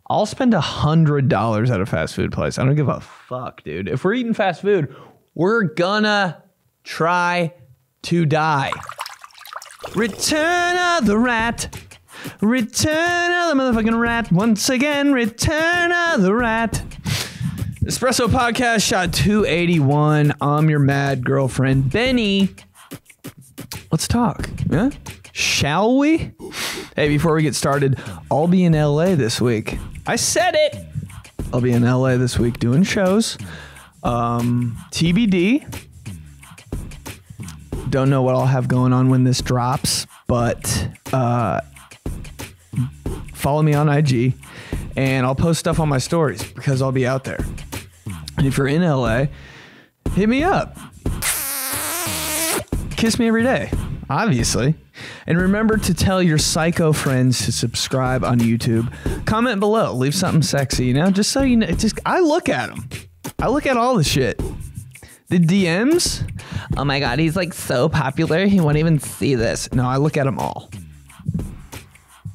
I'll spend $100 at a fast food place. I don't give a fuck, dude. If we're eating fast food, we're gonna try to die. Return of the rat. Return of the motherfucking rat. Once again, return of the rat. Espresso podcast shot 281. I'm your mad girlfriend, Benny. Let's talk. Yeah? Shall we? Hey, before we get started, I'll be in LA this week. I said it. I'll be in LA this week doing shows. TBD. Don't know what I'll have going on when this drops, but follow me on IG and I'll post stuff on my stories because I'll be out there. And if you're in LA, hit me up. Kiss me every day, obviously. And remember to tell your psycho friends to subscribe on YouTube. Comment below. Leave something sexy, you know? Just so you know. I look at them. I look at all the shit. The DMs. Oh my God, he's like so popular. He won't even see this. No, I look at them all.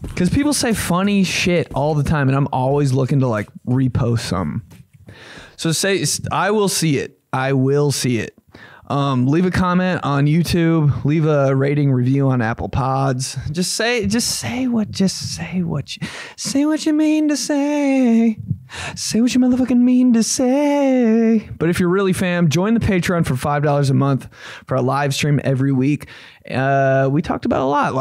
Because people say funny shit all the time. And I'm always looking to like repost something. So I will see it. I will see it. Leave a comment on YouTube. Leave a rating review on Apple Pods. Just say what you mean to say. Say what you motherfucking mean to say. But if you're really fam, join the Patreon for $5 a month for a live stream every week. We talked about a lot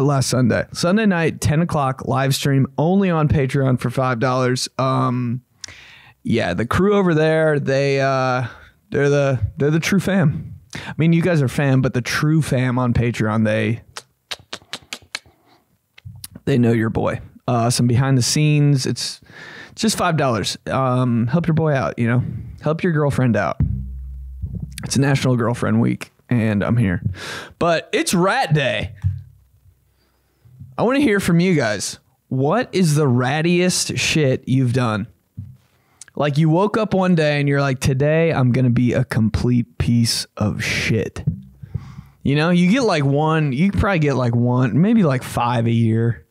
last Sunday. Sunday night, 10 o'clock live stream only on Patreon for $5. Yeah, the crew over there, they're the true fam. I mean, you guys are fam, but the true fam on Patreon, they know your boy. Some behind the scenes. It's just $5. Help your boy out, you know. Help your girlfriend out. It's National Girlfriend Week, and I'm here. But it's Rat Day. I want to hear from you guys. What is the rattiest shit you've done? Like you woke up one day and you're like, today I'm going to be a complete piece of shit. You know, you get like one, you probably get like one, maybe like 5 a year.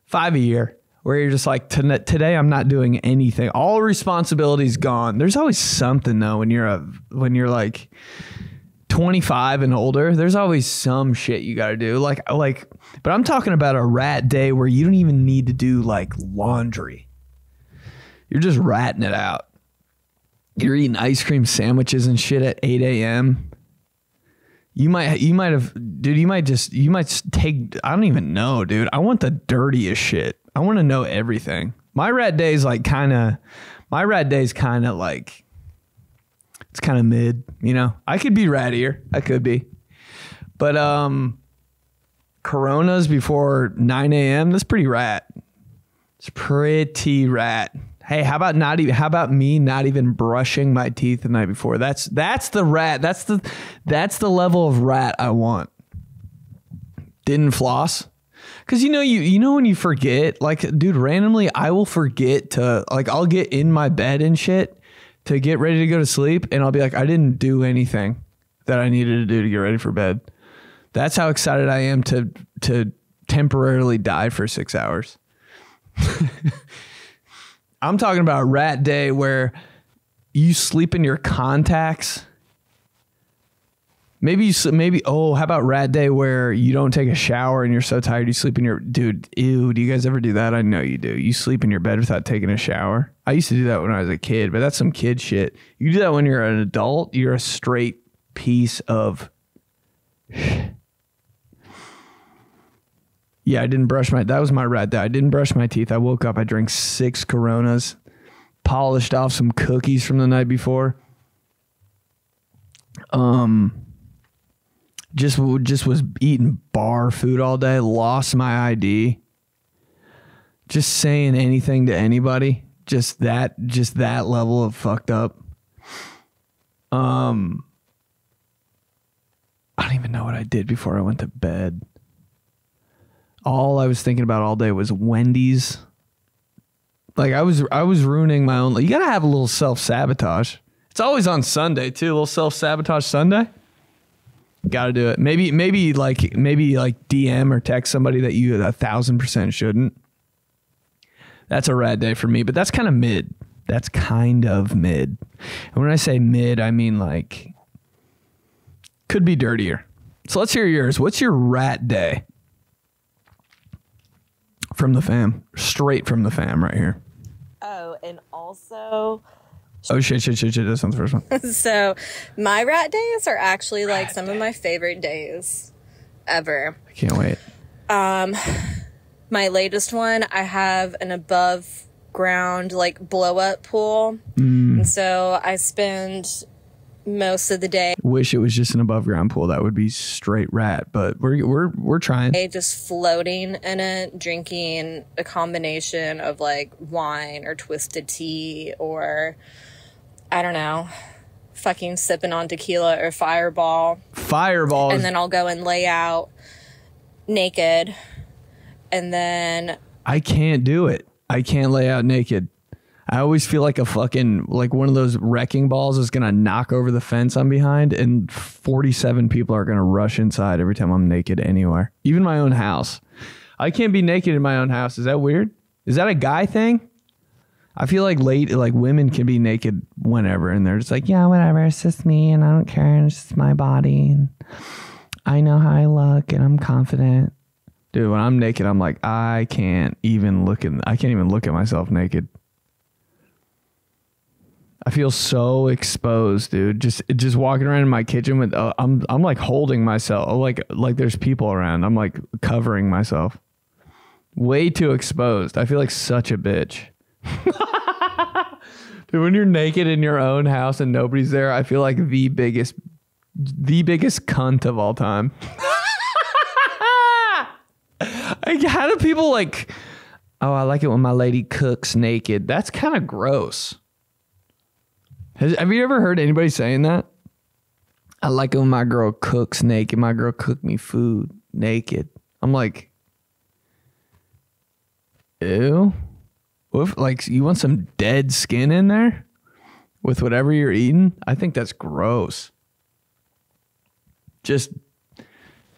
5 a year where you're just like, today I'm not doing anything. All responsibility's gone. There's always something though when you're like 25 and older, there's always some shit you got to do. But I'm talking about a rat day where you don't even need to do like laundry. You're just ratting it out. You're eating ice cream sandwiches and shit at 8 a.m. You might take, I don't even know, dude. I want the dirtiest shit. I want to know everything. My rat day is kind of like, it's kind of mid, you know. I could be rattier. I could be. But Coronas before 9 a.m., that's pretty rat. It's pretty rat. Hey, how about me not even brushing my teeth the night before? That's the rat. That's the level of rat I want. Didn't floss. Cause you know when you forget, like, dude, randomly I will forget to, like, I'll get in my bed and shit to get ready to go to sleep and I'll be like, I didn't do anything that I needed to do to get ready for bed. That's how excited I am to temporarily die for 6 hours. I'm talking about a rat day where you sleep in your contacts. How about rat day where you don't take a shower and you're so tired you sleep in your, dude, ew, do you guys ever do that? I know you do. You sleep in your bed without taking a shower. I used to do that when I was a kid, but that's some kid shit. You do that when you're an adult, you're a straight piece of Yeah, that was my rat day. I didn't brush my teeth. I woke up, I drank 6 Coronas, polished off some cookies from the night before. Just was eating bar food all day, lost my ID. Just saying anything to anybody. Just that level of fucked up. I don't even know what I did before I went to bed. All I was thinking about all day was Wendy's. Like I was ruining my own. You gotta have a little self-sabotage. It's always on Sunday too. A little self-sabotage Sunday. Gotta do it. Maybe like DM or text somebody that you 1000% shouldn't. That's a rad day for me, but that's kind of mid. That's kind of mid. And when I say mid, I mean like could be dirtier. So let's hear yours. What's your rat day? From the fam. Straight from the fam right here. Oh, and also... Oh, shit. That's not the first one. So my rat days are actually like some of my favorite days ever. I can't wait. My latest one, I have an above ground like blow up pool. And so I spend most of the day. Wish it was just an above ground pool. That would be straight rat, but we're trying. Just floating in it, drinking a combination of like wine or twisted tea or I don't know, fucking sipping on tequila or Fireball. Fireball. And then I'll go and lay out naked. And then I can't do it. I can't lay out naked. I always feel like a fucking, like one of those wrecking balls is going to knock over the fence I'm behind and 47 people are going to rush inside every time I'm naked anywhere. Even my own house. I can't be naked in my own house. Is that weird? Is that a guy thing? I feel like women can be naked whenever and they're just like, yeah, whatever. It's just me and I don't care. It's just my body. And I know how I look and I'm confident. Dude, when I'm naked, I'm like, I can't even look at myself naked. I feel so exposed, dude. Just walking around in my kitchen with I'm like holding myself like there's people around. I'm like covering myself. Way too exposed. I feel like such a bitch. Dude, when you're naked in your own house and nobody's there, I feel like the biggest cunt of all time. Like, how do people like, oh, I like it when my lady cooks naked. That's kind of gross. Have you ever heard anybody saying that? I like it when my girl cooks naked. My girl cooked me food naked. I'm like, ew. What if, like, you want some dead skin in there with whatever you're eating? I think that's gross. Just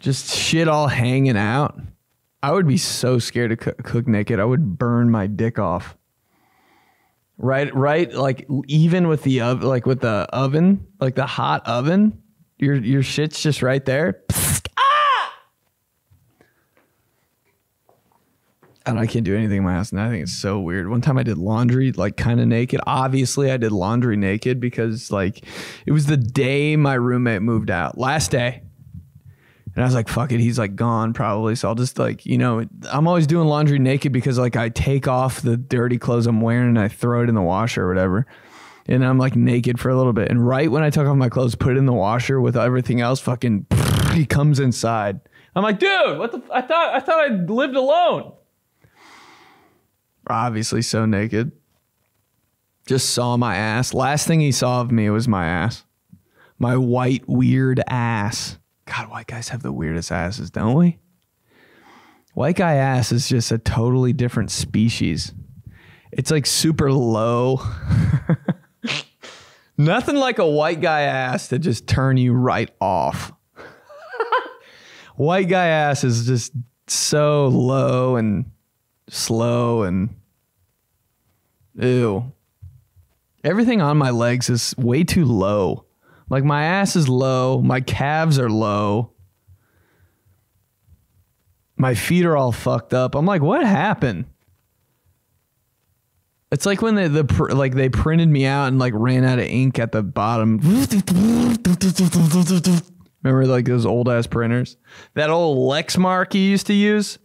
shit all hanging out. I would be so scared to cook naked. I would burn my dick off. Right. Like even with the oven, like with the oven, like the hot oven, your shit's just right there. And I can't do anything in my house. And I think it's so weird. One time I did laundry, like kind of naked. Obviously I did laundry naked because like it was the day my roommate moved out, last day. And I was like, fuck it. He's like gone probably. So I'll just like, you know, I'm always doing laundry naked because like I take off the dirty clothes I'm wearing and I throw it in the washer or whatever. And I'm like naked for a little bit. And right when I took off my clothes, put it in the washer with everything else, fucking he comes inside. I'm like, dude, what the? I thought I lived alone. Obviously so naked. Just saw my ass. Last thing he saw of me was my ass. My white, weird ass. God, white guys have the weirdest asses, don't we? White guy ass is just a totally different species. It's like super low. Nothing like a white guy ass to just turn you right off. White guy ass is just so low and slow and ew. Everything on my legs is way too low. Like my ass is low. My calves are low. My feet are all fucked up. I'm like, what happened? It's like when they printed me out and like ran out of ink at the bottom. Remember like those old ass printers? That old Lexmark you used to use?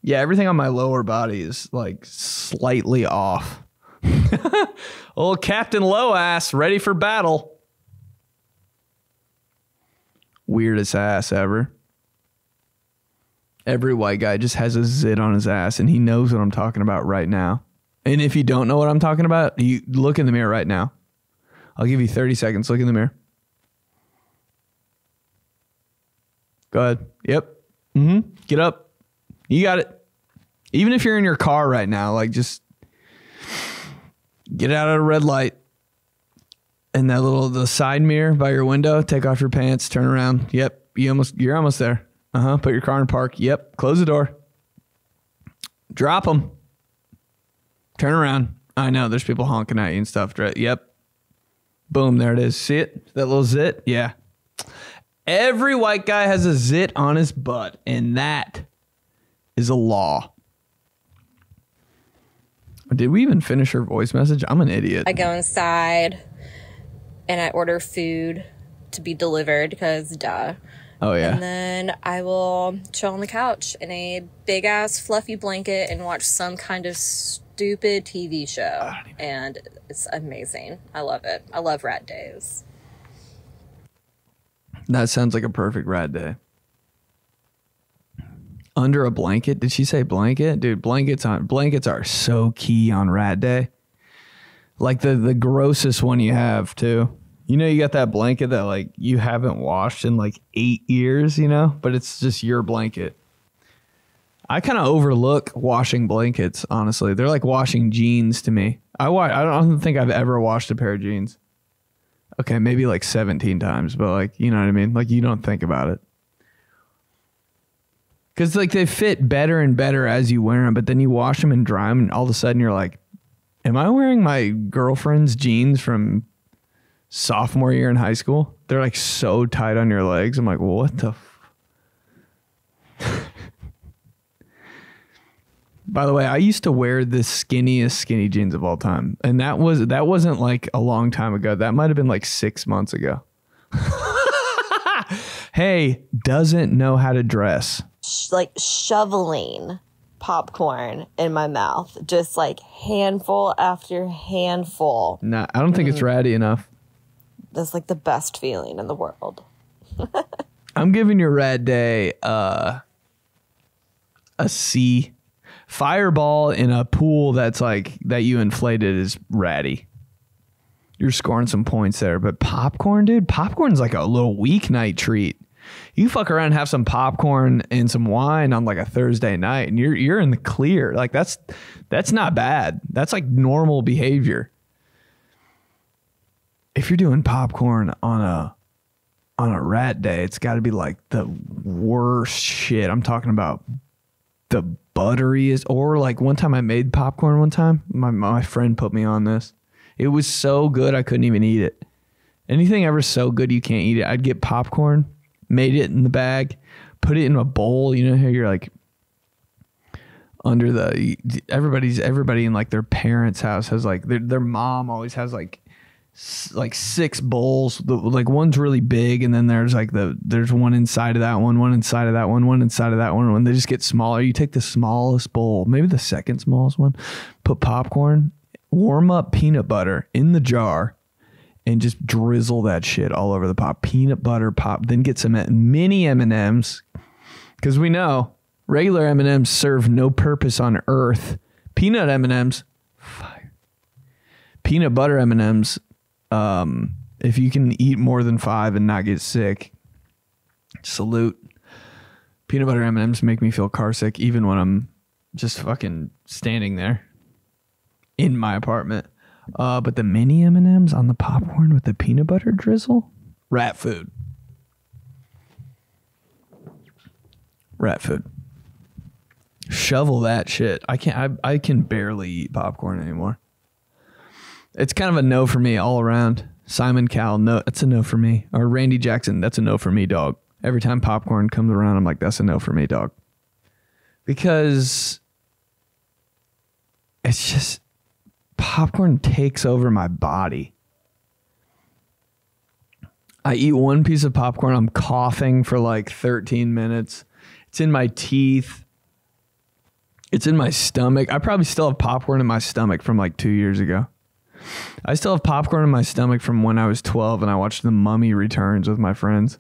Yeah, everything on my lower body is like slightly off. Old Captain Low Ass ready for battle. Weirdest ass ever. Every white guy just has a zit on his ass and he knows what I'm talking about right now. And if you don't know what I'm talking about, you look in the mirror right now. I'll give you 30 seconds. Look in the mirror. Go ahead. Yep. Get up. You got it. Even if you're in your car right now, like just get out of a red light. And that the side mirror by your window, take off your pants, turn around. Yep. You're almost there. Put your car in park. Yep. Close the door. Drop them. Turn around. I know there's people honking at you and stuff. Yep. Boom. There it is. See it? That little zit? Yeah. Every white guy has a zit on his butt, and that is a law. Did we even finish her voice message? I'm an idiot. I go inside and I order food to be delivered because duh. Oh, yeah. And then I will chill on the couch in a big ass fluffy blanket and watch some kind of stupid TV show. And it's amazing. I love it. I love rat days. That sounds like a perfect rat day. Under a blanket? Did she say blanket? Dude, blankets are so key on rat day. Like the grossest one you have too. You know, you got that blanket that like you haven't washed in like 8 years, you know, but it's just your blanket. I kind of overlook washing blankets, honestly. They're like washing jeans to me. I don't think I've ever washed a pair of jeans. Okay, maybe like 17 times, but like, you know what I mean? Like you don't think about it. Because like they fit better and better as you wear them, but then you wash them and dry them, and all of a sudden you're like, am I wearing my girlfriend's jeans from sophomore year in high school? They're like so tight on your legs. I'm like, well, what the By the way, I used to wear the skinniest skinny jeans of all time. And that wasn't like a long time ago. That might have been like 6 months ago. Hey, doesn't know how to dress. Like shoveling popcorn in my mouth. Just like handful after handful. Nah, I don't think it's ratty enough. That's like the best feeling in the world. I'm giving your rat day a C. Fireball in a pool that's like that you inflated is ratty. You're scoring some points there. But popcorn, dude, popcorn's like a little weeknight treat. You fuck around and have some popcorn and some wine on like a Thursday night and you're in the clear. Like that's not bad. That's like normal behavior. If you're doing popcorn on a rat day, it's got to be like the worst shit. I'm talking about the butteriest, or like one time I made popcorn one time. My friend put me on this. It was so good I couldn't even eat it. Anything ever so good you can't eat it. I'd get popcorn, made it in the bag, put it in a bowl. You know how you're like under the everybody in like their parents' house has like their mom always has like 6 bowls. Like one's really big, and then there's like there's one inside of that one inside of that one inside of that one. When they just get smaller, you take the smallest bowl, maybe the second smallest one, put popcorn, warm up peanut butter in the jar, and just drizzle that shit all over the pop. Peanut butter pop. Then get some mini M&Ms, because we know regular M&Ms serve no purpose on earth. Peanut M&Ms, fire. Peanut butter M&Ms. If you can eat more than 5 and not get sick, salute. Peanut butter M&Ms make me feel car sick even when I'm just fucking standing there in my apartment. But the mini M&Ms on the popcorn with the peanut butter drizzle, rat food. Rat food. Shovel that shit. I can barely eat popcorn anymore. It's kind of a no for me all around. Simon Cowell, no, that's a no for me. Or Randy Jackson, that's a no for me, dog. Every time popcorn comes around, I'm like, that's a no for me, dog. Because it's just, popcorn takes over my body. I eat one piece of popcorn, I'm coughing for like 13 minutes. It's in my teeth. It's in my stomach. I probably still have popcorn in my stomach from like 2 years ago. I still have popcorn in my stomach from when I was 12 and I watched The Mummy Returns with my friends.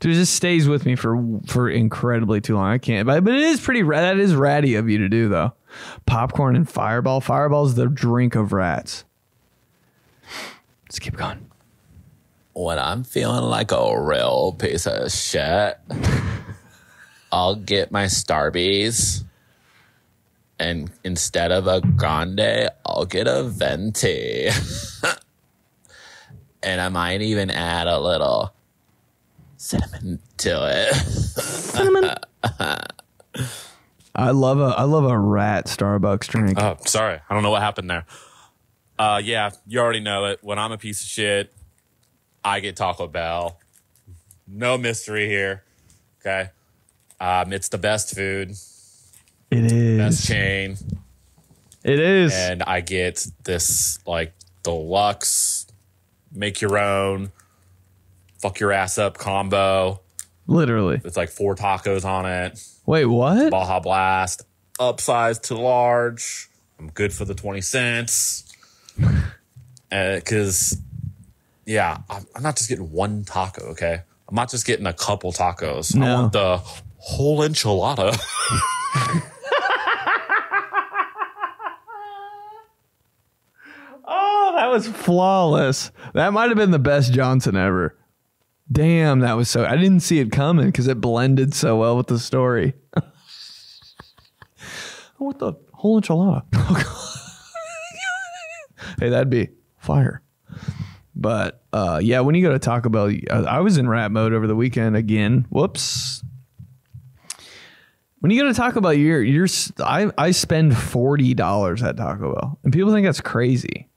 Dude, it just stays with me for incredibly too long. I can't, but it is pretty, that is ratty of you to do though. Popcorn and Fireball. Fireball's the drink of rats. Let's keep going. When I'm feeling like a real piece of shit, I'll get my Starbies. And instead of a grande, I'll get a venti. And I might even add a little cinnamon to it. Cinnamon. I love a rat Starbucks drink. Oh, sorry. I don't know what happened there. Yeah, you already know it. When I'm a piece of shit, I get Taco Bell. No mystery here. Okay. It's the best food. It is. Best chain. It is. And I get this like deluxe, make your own, fuck your ass up combo. Literally. It's like 4 tacos on it. Wait, what? Baja Blast, upsized to large. I'm good for the 20 cents. Because, yeah, I'm not just getting one taco, okay? I'm not just getting a couple tacos. No. I want the whole enchilada. Oh, that was flawless. That might have been the best Johnson ever. Damn, that was so... I didn't see it coming because it blended so well with the story. I want the whole enchilada. Hey, that'd be fire. But, yeah, when you go to Taco Bell, I was in rat mode over the weekend again. Whoops. When you go to Taco Bell, I spend $40 at Taco Bell. And people think that's crazy.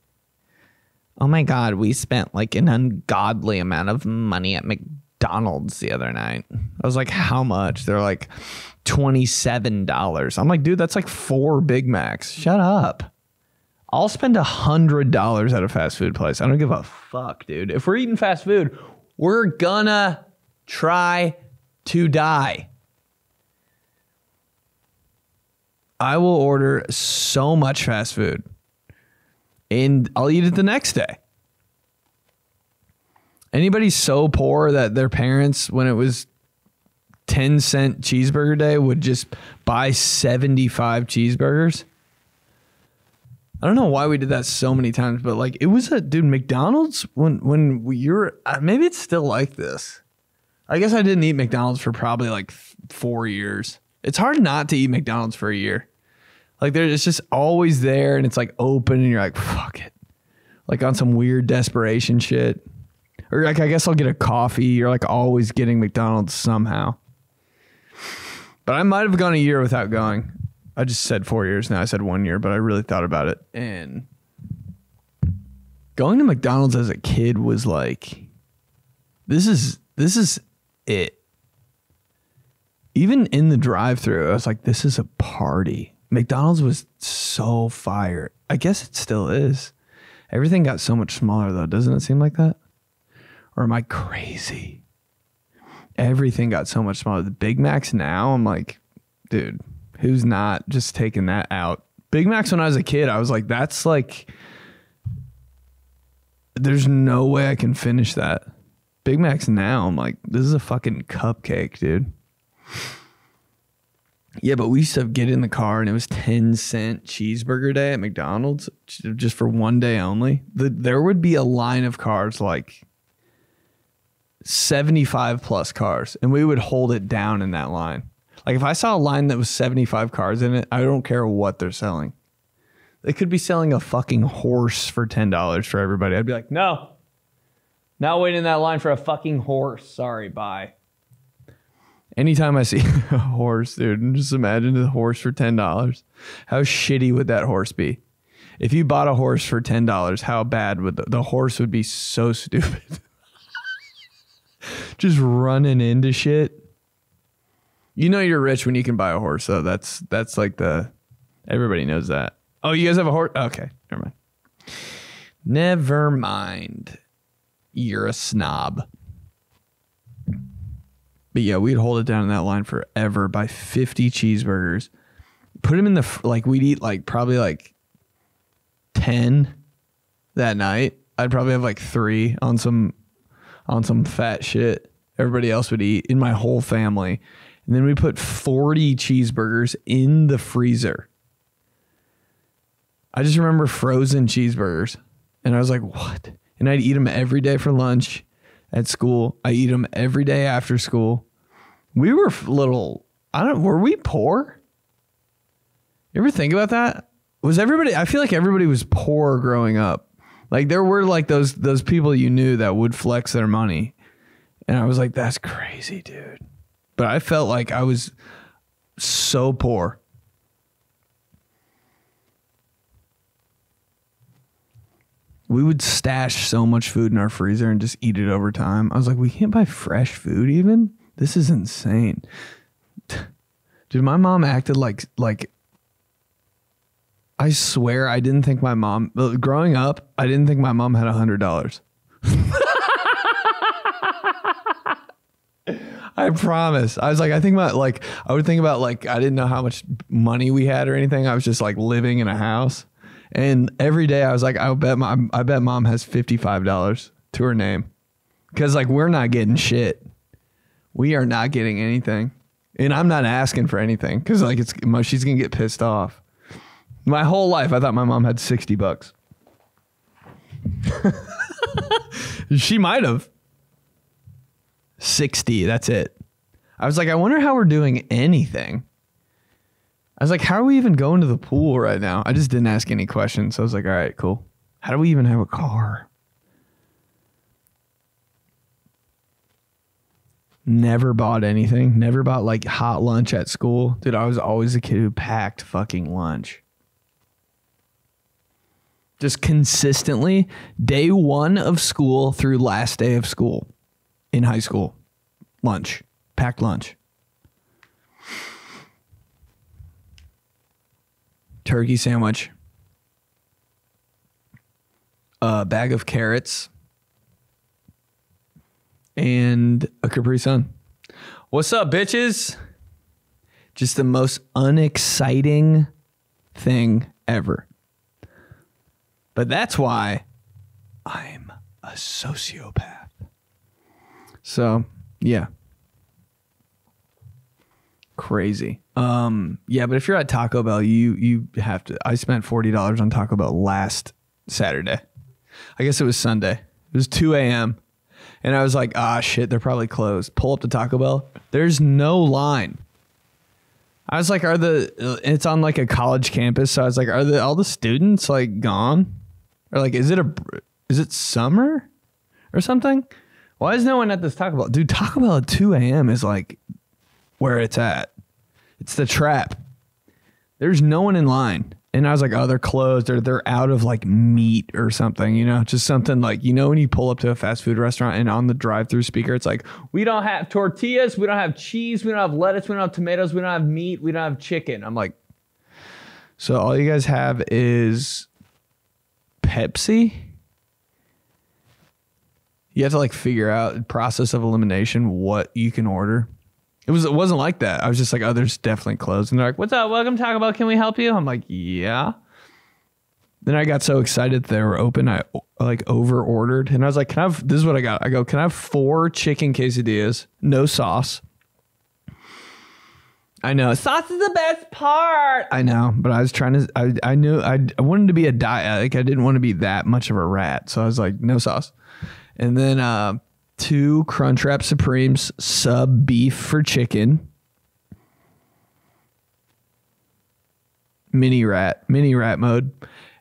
Oh my God, we spent like an ungodly amount of money at McDonald's the other night. I was like, how much? They're like $27. I'm like, dude, that's like 4 Big Macs. Shut up. I'll spend $100 at a fast food place. I don't give a fuck, dude. If we're eating fast food, we're gonna try to die. I will order so much fast food. And I'll eat it the next day. Anybody so poor that their parents, when it was 10-cent cheeseburger day, would just buy 75 cheeseburgers? I don't know why we did that so many times, but like it was dude, McDonald's when you're, maybe it's still like this. I guess I didn't eat McDonald's for probably like 4 years. It's hard not to eat McDonald's for a year. Like it's just always there and it's like open and you're like, fuck it. Like on some weird desperation shit. Or like, I guess I'll get a coffee. You're like always getting McDonald's somehow. But I might have gone a year without going. I just said 4 years now. I said 1 year, but I really thought about it. And going to McDonald's as a kid was like, this is it. Even in the drive-thru, I was like, this is a party. McDonald's was so fire. I guess it still is. Everything got so much smaller, though. Doesn't it seem like that? Or am I crazy? Everything got so much smaller. The Big Macs now, I'm like, dude, who's not just taking that out? Big Macs when I was a kid, I was like, that's like, there's no way I can finish that. Big Macs now, I'm like, this is a fucking cupcake, dude. Yeah, but we used to get in the car and it was 10-cent cheeseburger day at McDonald's just for one day only. There would be a line of cars, like 75 plus cars, and we would hold it down in that line. Like if I saw a line that was 75 cars in it, I don't care what they're selling. They could be selling a fucking horse for $10 for everybody. I'd be like, no, not waiting in that line for a fucking horse. Sorry, bye. Anytime I see a horse, dude, just imagine the horse for $10. How shitty would that horse be? If you bought a horse for $10, how bad would the horse would be? So stupid. Just running into shit. You know you're rich when you can buy a horse, though. That's like everybody knows that. Oh, you guys have a horse? Okay, never mind. Never mind. You're a snob. But yeah, we'd hold it down in that line forever, buy 50 cheeseburgers, put them in we'd eat like probably like 10 that night. I'd probably have like 3 on some fat shit everybody else would eat in my whole family. And then we put 40 cheeseburgers in the freezer. I just remember frozen cheeseburgers. And I was like, what? And I'd eat them every day for lunch at school. I eat them every day after school. We were were we poor? You ever think about that? I feel like everybody was poor growing up. Like there were like those people you knew that would flex their money. And I was like, that's crazy, dude. But I felt like I was so poor we would stash so much food in our freezer and just eat it over time. I was like, we can't buy fresh food even? This is insane. Dude, my mom acted like I swear I didn't think my mom, growing up, I didn't think my mom had $100. I promise. I was like, I would think about like, I didn't know how much money we had or anything. I was just like living in a house. And every day I was like, I bet mom has $55 to her name. Cause like, we're not getting shit. We are not getting anything. And I'm not asking for anything. Cause like she's going to get pissed off. My whole life, I thought my mom had $60. She might have. 60, that's it. I was like, I wonder how we're doing anything. I was like, how are we even going to the pool right now? I just didn't ask any questions. So I was like, all right, cool. How do we even have a car? Never bought anything. Never bought like hot lunch at school. Dude, I was always a kid who packed fucking lunch. Just consistently, day one of school through last day of school in high school. Lunch. Packed lunch. Turkey sandwich. A bag of carrots. And a Capri Sun. What's up, bitches? Just the most unexciting thing ever. But that's why I'm a sociopath. So, yeah. Crazy. Yeah, but if you're at Taco Bell, you have to. I spent $40 on Taco Bell last Saturday. I guess it was Sunday. It was 2 a.m. And I was like, shit, they're probably closed. Pull up to Taco Bell. There's no line. I was like, it's on like a college campus. So I was like, are all the students like gone? Or like, is it summer or something? Why is no one at this Taco Bell? Dude, Taco Bell at 2 a.m. is like where it's at. It's the trap. There's no one in line. And I was like, oh, they're closed or they're out of like meat or something, you know, just something like, you know, when you pull up to a fast food restaurant and on the drive-through speaker, it's like, we don't have tortillas. We don't have cheese. We don't have lettuce. We don't have tomatoes. We don't have meat. We don't have chicken. I'm like, so all you guys have is Pepsi? You have to like figure out process of elimination, what you can order. It wasn't like that. I was just like, oh, there's definitely closed. And they're like, what's up? Welcome to Taco Bell. Can we help you? I'm like, yeah. Then I got so excited that they were open. I like over ordered and I was like, this is what I got. I go, can I have 4 chicken quesadillas? No sauce. I know. Sauce is the best part. I know. But I was trying to, I knew I wanted to be a diet. Like I didn't want to be that much of a rat. So I was like, no sauce. And then, 2 Crunchwrap Supremes, sub beef for chicken. Mini rat mode.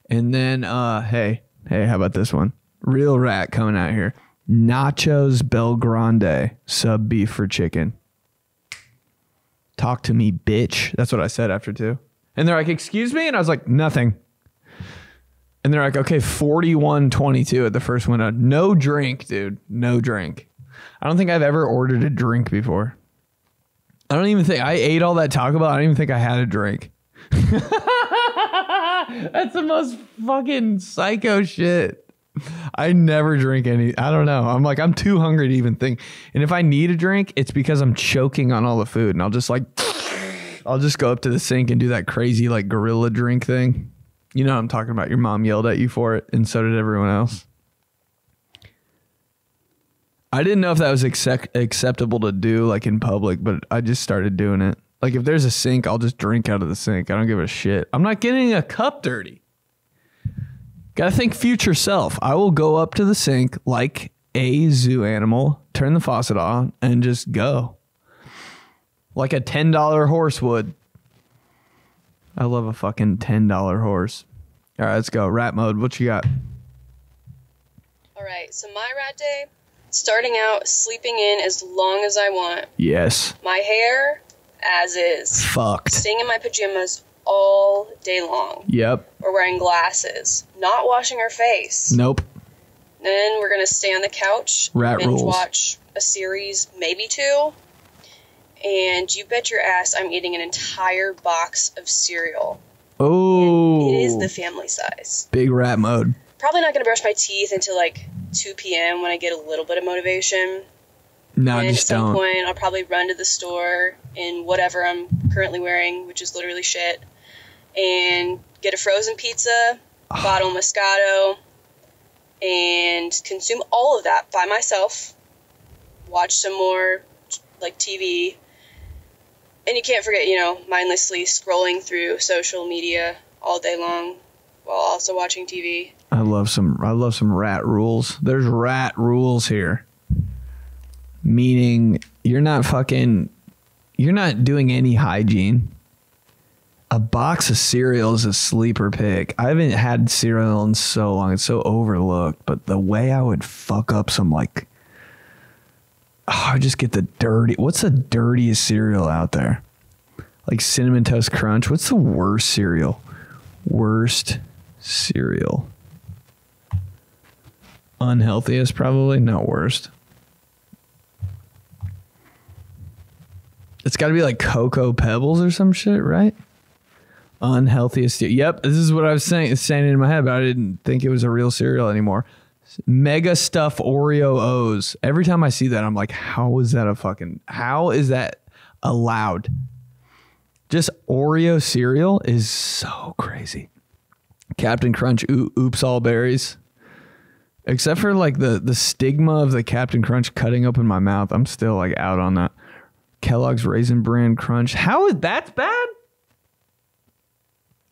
And then, hey, how about this one? Real rat coming out here. Nachos Bel Grande, sub beef for chicken. Talk to me, bitch. That's what I said after 2. And they're like, excuse me? And I was like, nothing. And they're like, okay, 41.22 at the first window. No drink, dude. No drink. I don't think I've ever ordered a drink before. I don't even think I ate all that Taco Bell. I don't even think I had a drink. That's the most fucking psycho shit. I never drink any. I don't know. I'm like, I'm too hungry to even think. And if I need a drink, it's because I'm choking on all the food. And I'll just go up to the sink and do that crazy like gorilla drink thing. You know what I'm talking about. Your mom yelled at you for it, and so did everyone else. I didn't know if that was acceptable to do like in public, but I just started doing it. Like if there's a sink, I'll just drink out of the sink. I don't give a shit. I'm not getting a cup dirty. Gotta think future self. I will go up to the sink like a zoo animal, turn the faucet on, and just go. Like a $10 horse would. I love a fucking $10 horse. All right, let's go. Rat mode. What you got? All right, so my rat day, starting out sleeping in as long as I want. Yes. My hair, as is. Fucked. Staying in my pajamas all day long. Yep. or wearing glasses, not washing our face. Nope. Then we're going to stay on the couch, Rat binge rules. watch a series, maybe 2. And you bet your ass I'm eating an entire box of cereal. Oh. It is the family size. Big rat mode. Probably not going to brush my teeth until like 2 p.m. when I get a little bit of motivation. No, And just at some don't. point, I'll probably run to the store in whatever I'm currently wearing, which is literally shit, and get a frozen pizza, bottle of Moscato, and consume all of that by myself. Watch some more, like, TV. And you can't forget, you know, mindlessly scrolling through social media all day long while also watching TV. I love some rat rules. There's rat rules here. Meaning you're not doing any hygiene. A box of cereal is a sleeper pick. I haven't had cereal in so long. It's so overlooked. But the way I would fuck up some like, I just get the dirty. What's the dirtiest cereal out there? Like Cinnamon Toast Crunch. What's the worst cereal? Worst cereal. Unhealthiest probably, not worst. It's got to be like Cocoa Pebbles or some shit, right? Unhealthiest. Yep, this is what I was saying in my head, but I didn't think it was a real cereal anymore. Mega Stuff Oreo O's. Every time I see that, I'm like, how is that allowed? Just Oreo cereal is so crazy. Captain Crunch, oops, all berries. Except for like the stigma of the Captain Crunch cutting open my mouth, I'm still like out on that. Kellogg's Raisin Bran Crunch. How is that bad?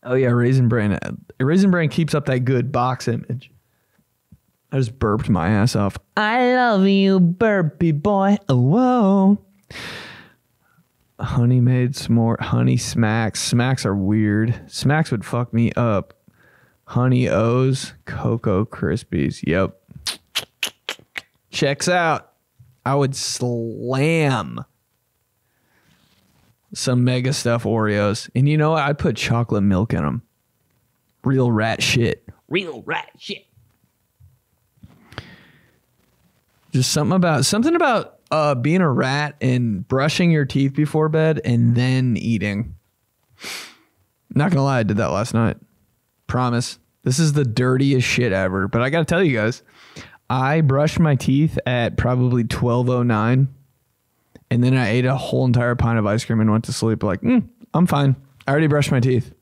Oh yeah, Raisin Bran. Raisin Bran keeps up that good box image. I just burped my ass off. I love you, burpy boy. Oh, whoa. Honey made s'more. Honey smacks. Smacks are weird. Smacks would fuck me up. Honey O's. Cocoa Krispies. Yep. Checks out. I would slam some Mega Stuff Oreos. And you know what? I'd put chocolate milk in them. Real rat shit. Real rat shit. Just something about being a rat and brushing your teeth before bed and then eating. Not gonna lie, I did that last night. Promise. This is the dirtiest shit ever. But I gotta tell you guys, I brushed my teeth at probably 12:09. And then I ate a whole entire pint of ice cream and went to sleep like, I'm fine. I already brushed my teeth.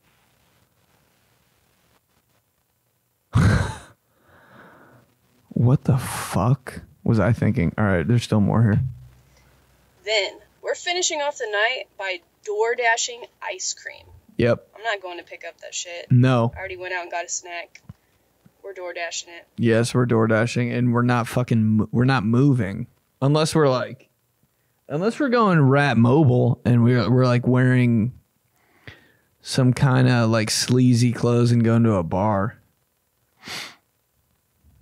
What the fuck was I thinking? All right, there's still more here. Then, we're finishing off the night by door dashing ice cream. Yep. I'm not going to pick up that shit. No. I already went out and got a snack. We're door dashing it. Yes, we're door dashing and we're not moving. Unless we're going rat mobile and we're like wearing some kind of like sleazy clothes and going to a bar.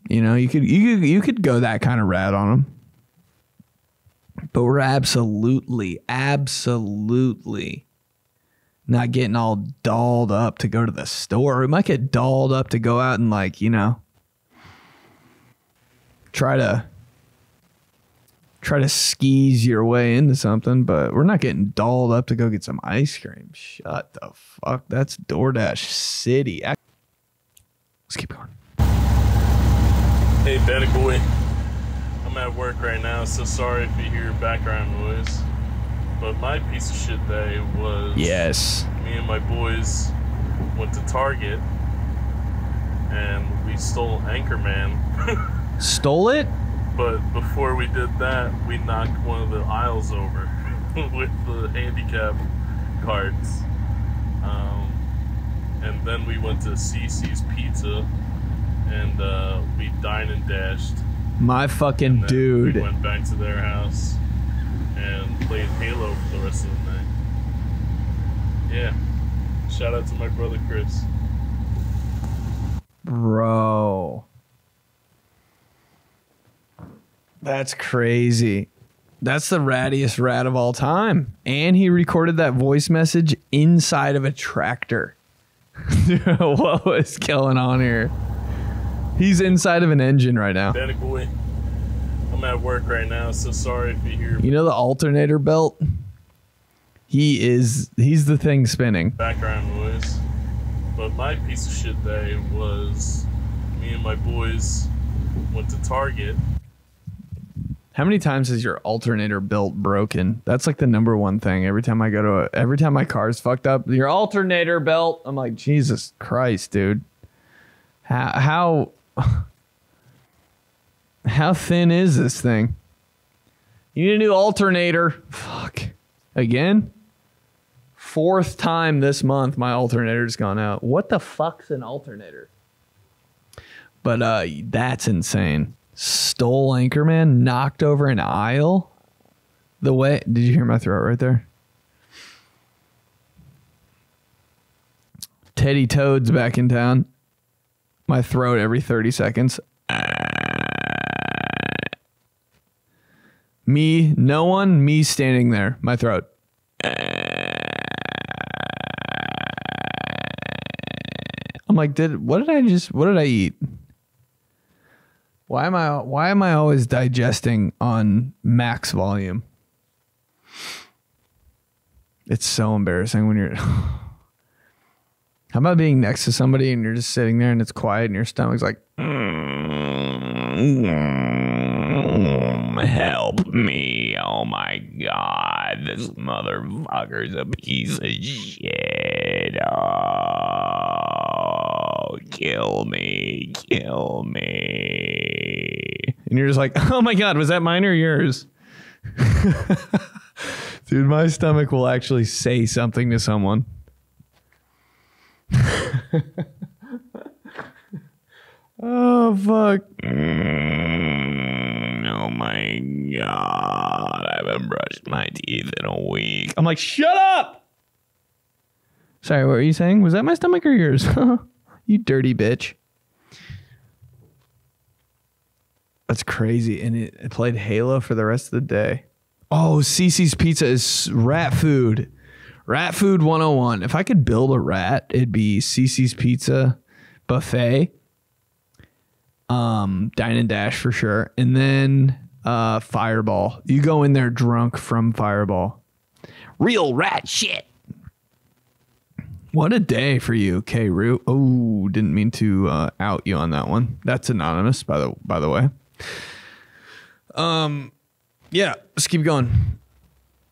You know, you could go that kind of rat on them. But we're absolutely not getting all dolled up to go to the store. We might get dolled up to go out and like, you know, try to skis your way into something, but we're not getting dolled up to go get some ice cream. Shut the fuck. That's DoorDash City. Let's keep going. Hey, Benedict boy. I'm at work right now, so sorry if you hear background noise. But my piece of shit day was... Yes. Me and my boys went to Target, and we stole Anchorman. Stole it? But before we did that, we knocked one of the aisles over with the handicap carts. And then we went to Cece's Pizza, and we dined and dashed. My fucking dude. We went back to their house and played Halo for the rest of the night. Yeah. Shout out to my brother Chris. Bro. That's crazy. That's the rattiest rat of all time. And he recorded that voice message inside of a tractor. What was going on here? He's inside of an engine right now. Benedict boy, I'm at work right now, so sorry if you hear You know the alternator belt? He's the thing spinning. background noise. But my piece of shit day was me and my boys went to Target. How many times has your alternator belt broken? That's like the number one thing. Every time my car's fucked up, your alternator belt. I'm like, Jesus Christ, dude. How thin is this thing? You need a new alternator. Fuck. Again? 4th time this month my alternator's gone out. What the fuck's an alternator? But that's insane. Stole Anchorman, knocked over an aisle. Did you hear my throat right there? Teddy Toad's back in town. My throat every 30 seconds. Me standing there. My throat. I'm like, what did I eat? Why am I always digesting on max volume? It's so embarrassing when you're How about being next to somebody and you're just sitting there and it's quiet and your stomach's like, help me. Oh my God, this motherfucker's a piece of shit. Oh, kill me. And you're just like, oh my God, was that mine or yours? Dude, my stomach will actually say something to someone. Oh, fuck. Oh my God, I haven't brushed my teeth in a week. I'm like, shut up! Sorry, what were you saying? Was that my stomach or yours? You dirty bitch. That's crazy. And it played Halo for the rest of the day. Oh, Cece's Pizza is rat food. Rat food 101. If I could build a rat, it'd be Cece's Pizza buffet. Dine and Dash for sure. And then Fireball. You go in there drunk from Fireball. Real rat shit. What a day for you, K-Root. Oh, didn't mean to out you on that one. That's anonymous, by the way. Yeah, let's keep going.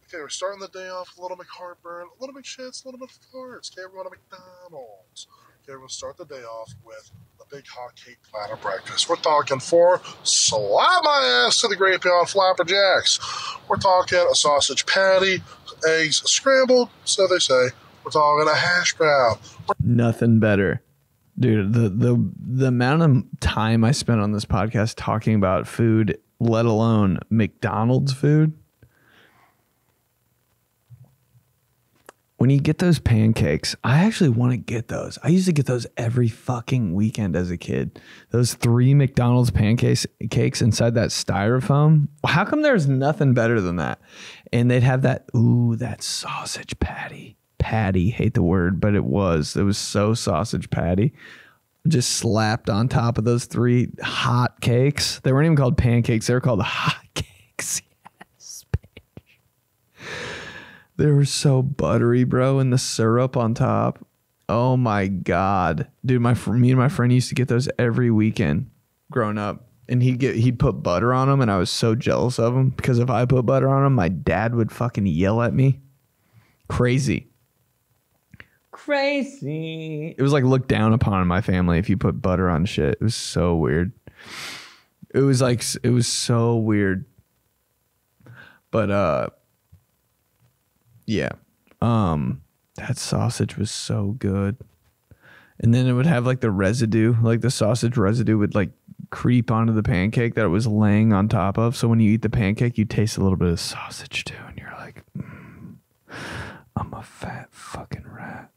Okay, we're starting the day off with a little bit heartburn, a little bit shits, a little bit farts. Okay, we're going to McDonald's. Okay, we're going to start the day off with a big hot cake platter breakfast. We're talking 4 slap my ass to the Great Beyond Flapper Jacks. We're talking a sausage patty, eggs scrambled, so they say. We're talking a hash brown. Nothing better. Dude, the amount of time I spent on this podcast talking about food, let alone McDonald's food. When you get those pancakes, I actually want to get those. I used to get those every fucking weekend as a kid. Those 3 McDonald's cakes inside that styrofoam. How come there's nothing better than that? And they'd have that sausage patty. Hate the word, but it was so sausage patty. Just slapped on top of those 3 hot cakes. They weren't even called pancakes. They were called hot cakes. Yes, bitch. They were so buttery, bro, and the syrup on top. Oh my God, dude! Me and my friend used to get those every weekend growing up, and he'd put butter on them, and I was so jealous of him because if I put butter on them, my dad would fucking yell at me. Crazy. It was like looked down upon in my family if you put butter on shit. It was so weird. It was so weird. But yeah. That sausage was so good. And then it would have like the residue, like the sausage residue would like creep onto the pancake that it was laying on top of. So when you eat the pancake, you taste a little bit of sausage too. And you're like, I'm a fat fucking rat.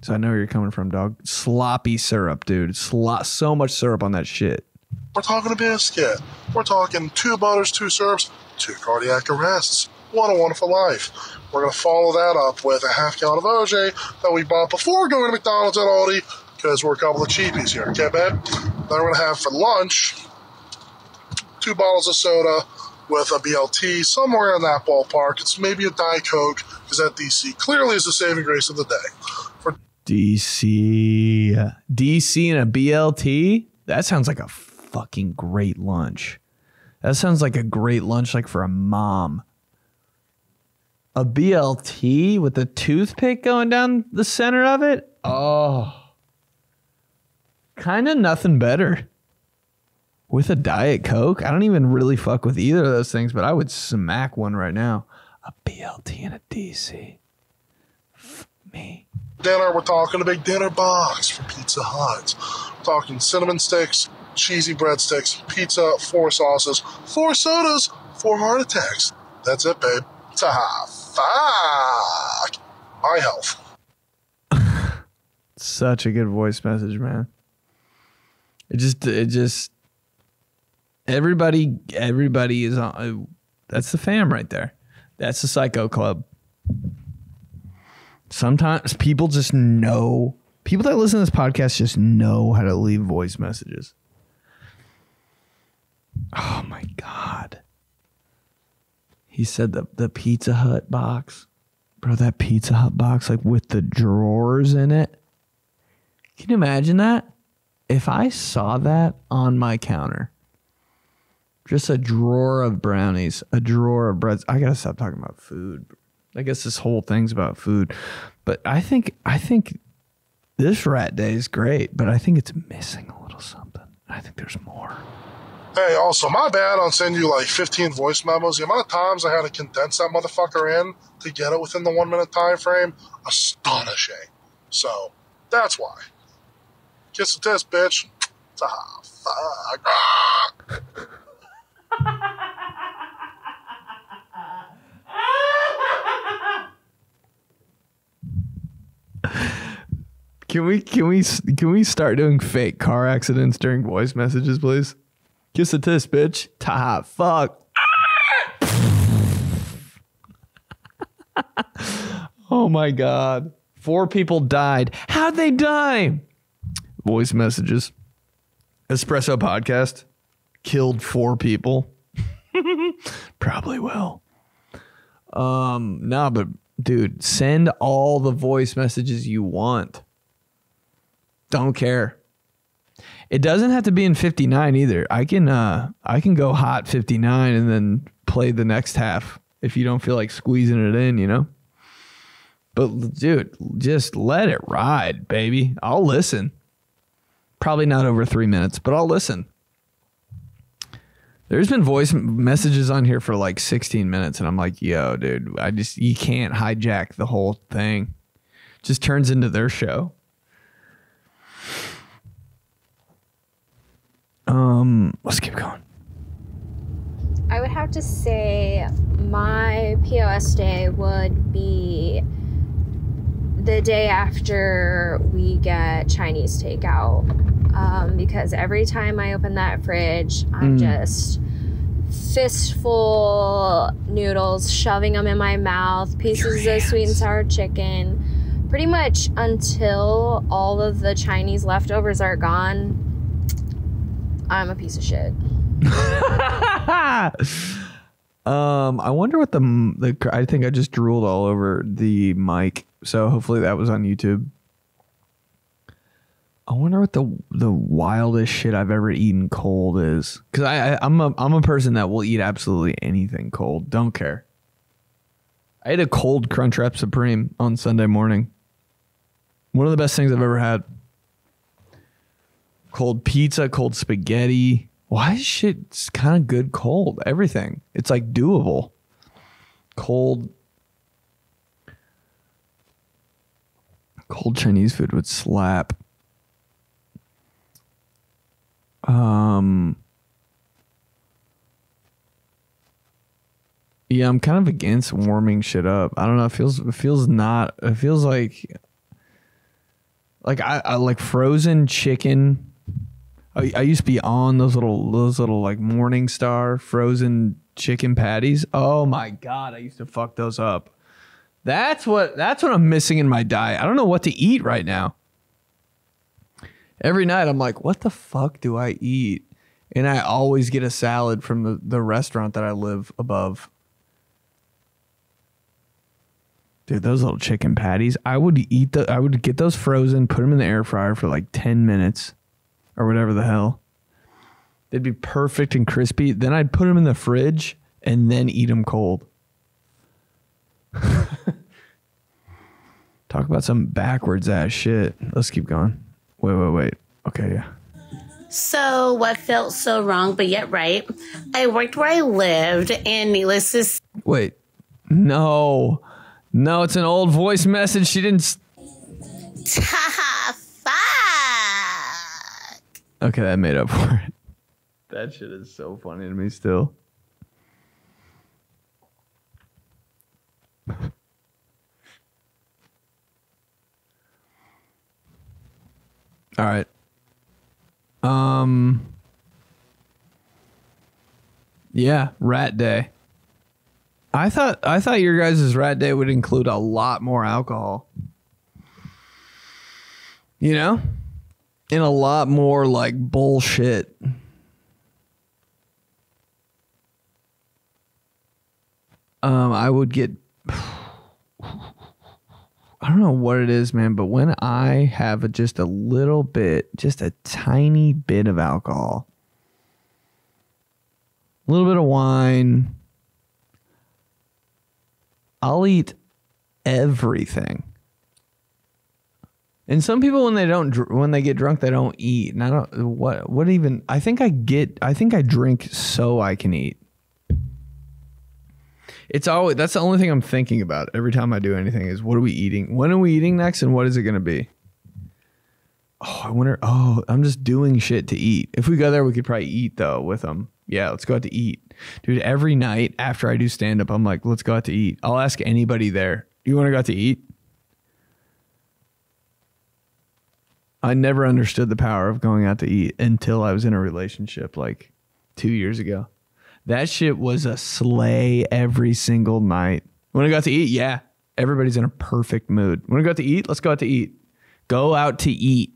So I know where you're coming from, dog. Sloppy syrup, dude. So much syrup on that shit. We're talking a biscuit. We're talking 2 butters, 2 syrups, 2 cardiac arrests. What a Wonderful Life. We're going to follow that up with a half gallon of OJ that we bought before going to McDonald's and Aldi, because we're a couple of cheapies here. Okay, babe? Then we're going to have for lunch 2 bottles of soda with a BLT, somewhere in that ballpark. It's maybe a Diet Coke, because that DC clearly is the saving grace of the day. For DC and a BLT? That sounds like a fucking great lunch. That sounds like a great lunch, like for a mom. A BLT with a toothpick going down the center of it? Oh. Kind of nothing better. With a Diet Coke? I don't even really fuck with either of those things, but I would smack one right now. A BLT and a DC. Me. dinner, we're talking a big dinner box from Pizza Hut. We're talking cinnamon sticks, cheesy breadsticks, pizza, 4 sauces, 4 sodas, 4 heart attacks. That's it, babe. Fuck my health. Such a good voice message, man. It just everybody is on. That's the fam right there. That's the Psycho Club. Sometimes people just know, people that listen to this podcast just know how to leave voice messages. Oh my God. He said the Pizza Hut box. Bro, that Pizza Hut box, like with the drawers in it. Can you imagine that? If I saw that on my counter, just a drawer of brownies, a drawer of breads. I gotta stop talking about food. I guess this whole thing's about food, but I think this rat day is great, but I think it's missing a little something. I think there's more. Hey, also, my bad on sending you like 15 voice memos. The amount of times I had to condense that motherfucker in to get it within the 1 minute time frame, astonishing. So that's why. Kiss the test, bitch. Ah, fuck. Can we start doing fake car accidents during voice messages, please? Kiss the test, bitch. Ta fuck. Oh my God. 4 people died. How'd they die? Voice messages. Espresso podcast killed 4 people. Probably will. But dude, send all the voice messages you want. Don't care. It doesn't have to be in 59 either. I can go hot 59 and then play the next half if you don't feel like squeezing it in, you know? But dude, just let it ride, baby. I'll listen. Probably not over 3 minutes, but I'll listen. There's been voice messages on here for like 16 minutes, and I'm like, yo, dude, you can't hijack the whole thing. Just turns into their show. Let's keep going. I would have to say my POS day would be the day after we get Chinese takeout. Because every time I open that fridge, I'm just fistful noodles, shoving them in my mouth, pieces of sweet and sour chicken, pretty much until all of the Chinese leftovers are gone. I'm a piece of shit. I wonder what I think I just drooled all over the mic, so hopefully that was on YouTube. I wonder what the wildest shit I've ever eaten cold is, because I'm a person that will eat absolutely anything cold. Don't care. I ate a cold Crunchwrap Supreme on Sunday morning. One of the best things I've ever had. Cold pizza, cold spaghetti. Why is shit kind of good cold? Everything. It's like doable. Cold Chinese food would slap. Yeah, I'm kind of against warming shit up. I don't know. It feels like I like frozen chicken. I used to be on those little like Morningstar frozen chicken patties. Oh my God, I used to fuck those up. That's what I'm missing in my diet. I don't know what to eat right now. Every night I'm like, what the fuck do I eat? And I always get a salad from the restaurant that I live above. Dude, those little chicken patties, I would get those frozen, put them in the air fryer for like 10 minutes or whatever the hell. They'd be perfect and crispy. Then I'd put them in the fridge and then eat them cold. Talk about some backwards ass shit. Let's keep going. Wait. Okay, yeah. So what felt so wrong but yet right? I worked where I lived, and needless to say... Wait. No, it's an old voice message. She didn't... Fuck! Okay, that made up for it. That shit is so funny to me still. All right. Yeah, rat day. I thought your guys' rat day would include a lot more alcohol. You know? And a lot more like bullshit. I would get, I don't know what it is, man, but when I have just a little bit, just a tiny bit of alcohol, a little bit of wine, I'll eat everything. And some people, when they get drunk, they don't eat. And I don't, I think I drink so I can eat. It's always, that's the only thing I'm thinking about every time I do anything is, what are we eating? When are we eating next? And what is it going to be? Oh, I wonder. Oh, I'm just doing shit to eat. If we go there, we could probably eat though with them. Yeah, let's go out to eat. Dude, every night after I do stand up, I'm like, let's go out to eat. I'll ask anybody there. You want to go out to eat? I never understood the power of going out to eat until I was in a relationship like 2 years ago. That shit was a sleigh every single night. Want to go out to eat? Yeah. Everybody's in a perfect mood. Want to go out to eat? Let's go out to eat. Go out to eat.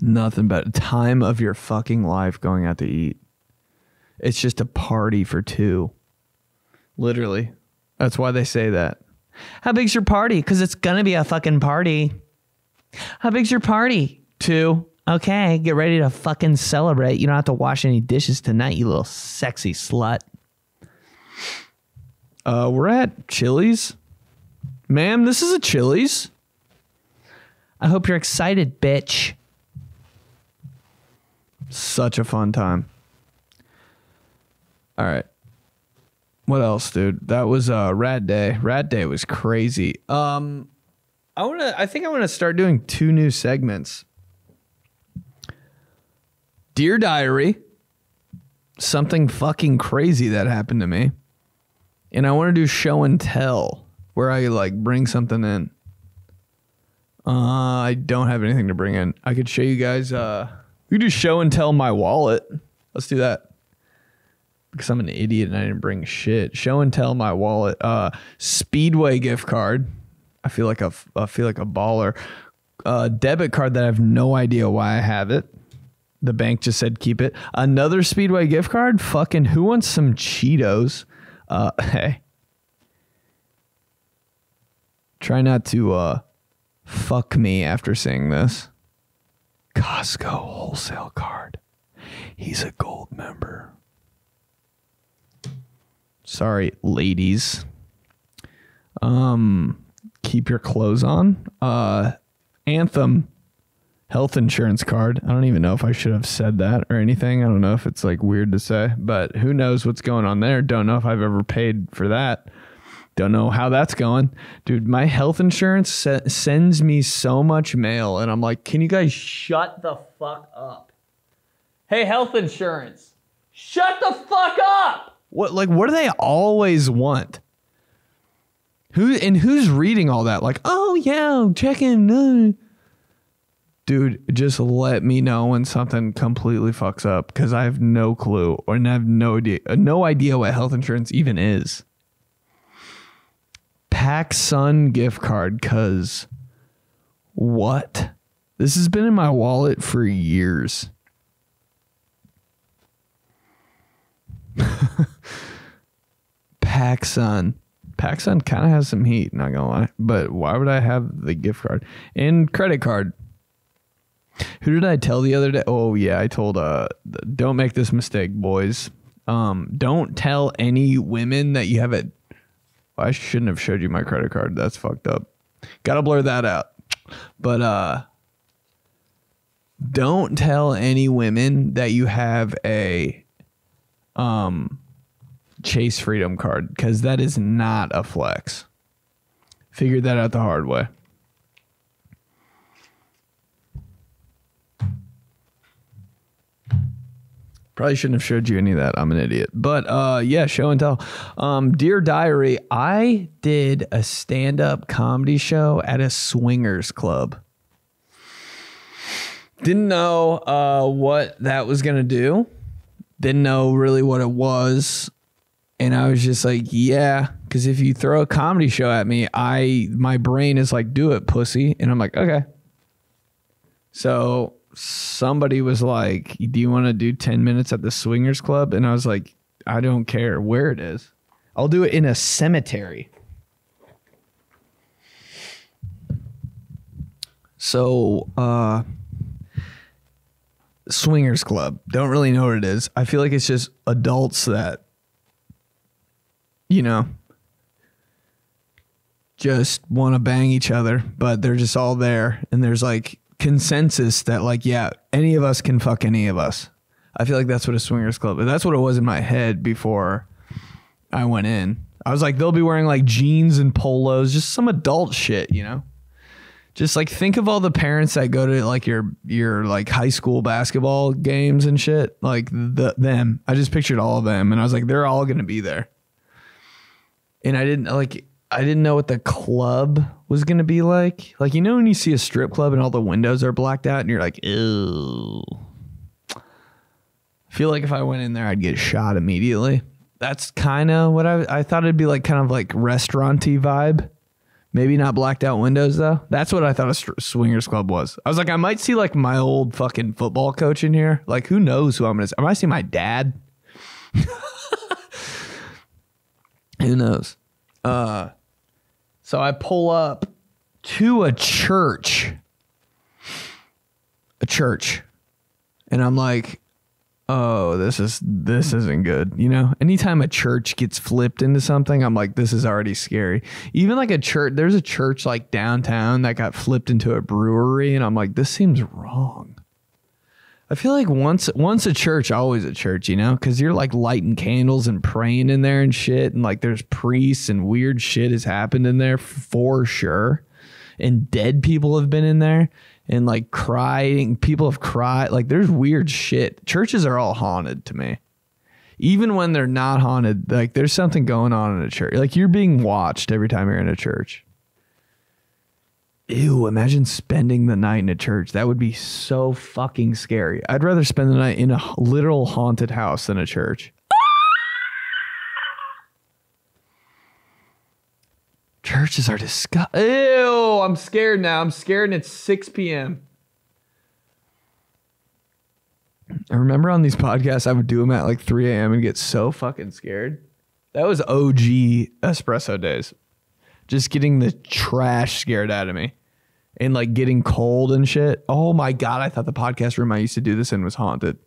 Nothing but time of your fucking life going out to eat. It's just a party for two. Literally. That's why they say that. How big's your party? Because it's going to be a fucking party. How big's your party? 2. Okay, get ready to fucking celebrate. You don't have to wash any dishes tonight, you little sexy slut. We're at Chili's. Ma'am, this is a Chili's. I hope you're excited, bitch. Such a fun time. All right. What else, dude? That was Rat Day. Rat Day was crazy. I think I want to start doing 2 new segments. Dear Diary, something fucking crazy that happened to me. And I want to do show and tell, where I like bring something in. I don't have anything to bring in. I could show you guys. We do show and tell my wallet. Let's do that. Because I'm an idiot and I didn't bring shit. Show and tell my wallet. Speedway gift card. I feel like a baller. Debit card that I have no idea why I have it. The bank just said keep it. Another Speedway gift card? Fucking who wants some Cheetos? Hey. Try not to fuck me after seeing this. Costco wholesale card. He's a gold member. Sorry, ladies. Keep your clothes on. Anthem health insurance card. I don't even know if I should have said that or anything. I don't know if it's like weird to say, but who knows what's going on there. Don't know if I've ever paid for that. Don't know how that's going. Dude, my health insurance sends me so much mail and I'm like, can you guys shut the fuck up? Hey, health insurance, shut the fuck up. What do they always want? Who's reading all that? Like, oh yeah, I'm checking. Dude, just let me know when something completely fucks up because I have no clue or I have no idea what health insurance even is. PacSun gift card, cause what? This has been in my wallet for years. PacSun. PacSun kind of has some heat, not gonna lie. But why would I have the gift card? And credit card. Who did I tell the other day? Oh, yeah, I told, don't make this mistake, boys. Don't tell any women that you have it. I shouldn't have showed you my credit card. That's fucked up. Gotta blur that out. But don't tell any women that you have a Chase Freedom card, because that is not a flex. Figured that out the hard way. Probably shouldn't have showed you any of that. I'm an idiot. But yeah, show and tell. Dear Diary, I did a stand-up comedy show at a swingers club. Didn't know what that was going to do. Didn't know really what it was. And I was just like, yeah, because if you throw a comedy show at me, my brain is like, do it, pussy. And I'm like, okay. So somebody was like, do you want to do 10 minutes at the swingers club? And I was like, I don't care where it is. I'll do it in a cemetery. So, swingers club. Don't really know what it is. I feel like it's just adults that, you know, just want to bang each other, but they're just all there. And there's like consensus that like, yeah, any of us can fuck any of us. I feel like that's what a swingers club is. That's what it was in my head before I went in. I was like, they'll be wearing like jeans and polos, just some adult shit, you know? Just like think of all the parents that go to like your like high school basketball games and shit. Like them. I just pictured all of them and I was like, they're all going to be there. And I didn't know what the club was going to be like. Like, you know, when you see a strip club and all the windows are blacked out and you're like, ew. I feel like if I went in there, I'd get shot immediately. That's kind of what I thought it'd be like, kind of like restaurant-y vibe. Maybe not blacked out windows though. That's what I thought a swingers club was. I was like, I might see like my old fucking football coach in here. Like, who knows who I'm going to see? I might see my dad. Who knows? So I pull up to a church. And I'm like, oh, this isn't good. You know, anytime a church gets flipped into something, I'm like, this is already scary. Even like a church, there's a church like downtown that got flipped into a brewery. And I'm like, this seems wrong. I feel like once a church, always a church, you know, because you're like lighting candles and praying in there and shit. And like there's priests and weird shit has happened in there for sure. And dead people have been in there and like crying. People have cried. Like there's weird shit. Churches are all haunted to me. Even when they're not haunted, like there's something going on in a church. Like you're being watched every time you're in a church. Ew, imagine spending the night in a church. That would be so fucking scary. I'd rather spend the night in a literal haunted house than a church. Churches are disgusting. Ew, I'm scared now. I'm scared and it's 6 p.m. I remember on these podcasts, I would do them at like 3 a.m. and get so fucking scared. That was OG Espresso days. Just getting the trash scared out of me and like getting cold and shit. Oh my God. I thought the podcast room I used to do this in was haunted.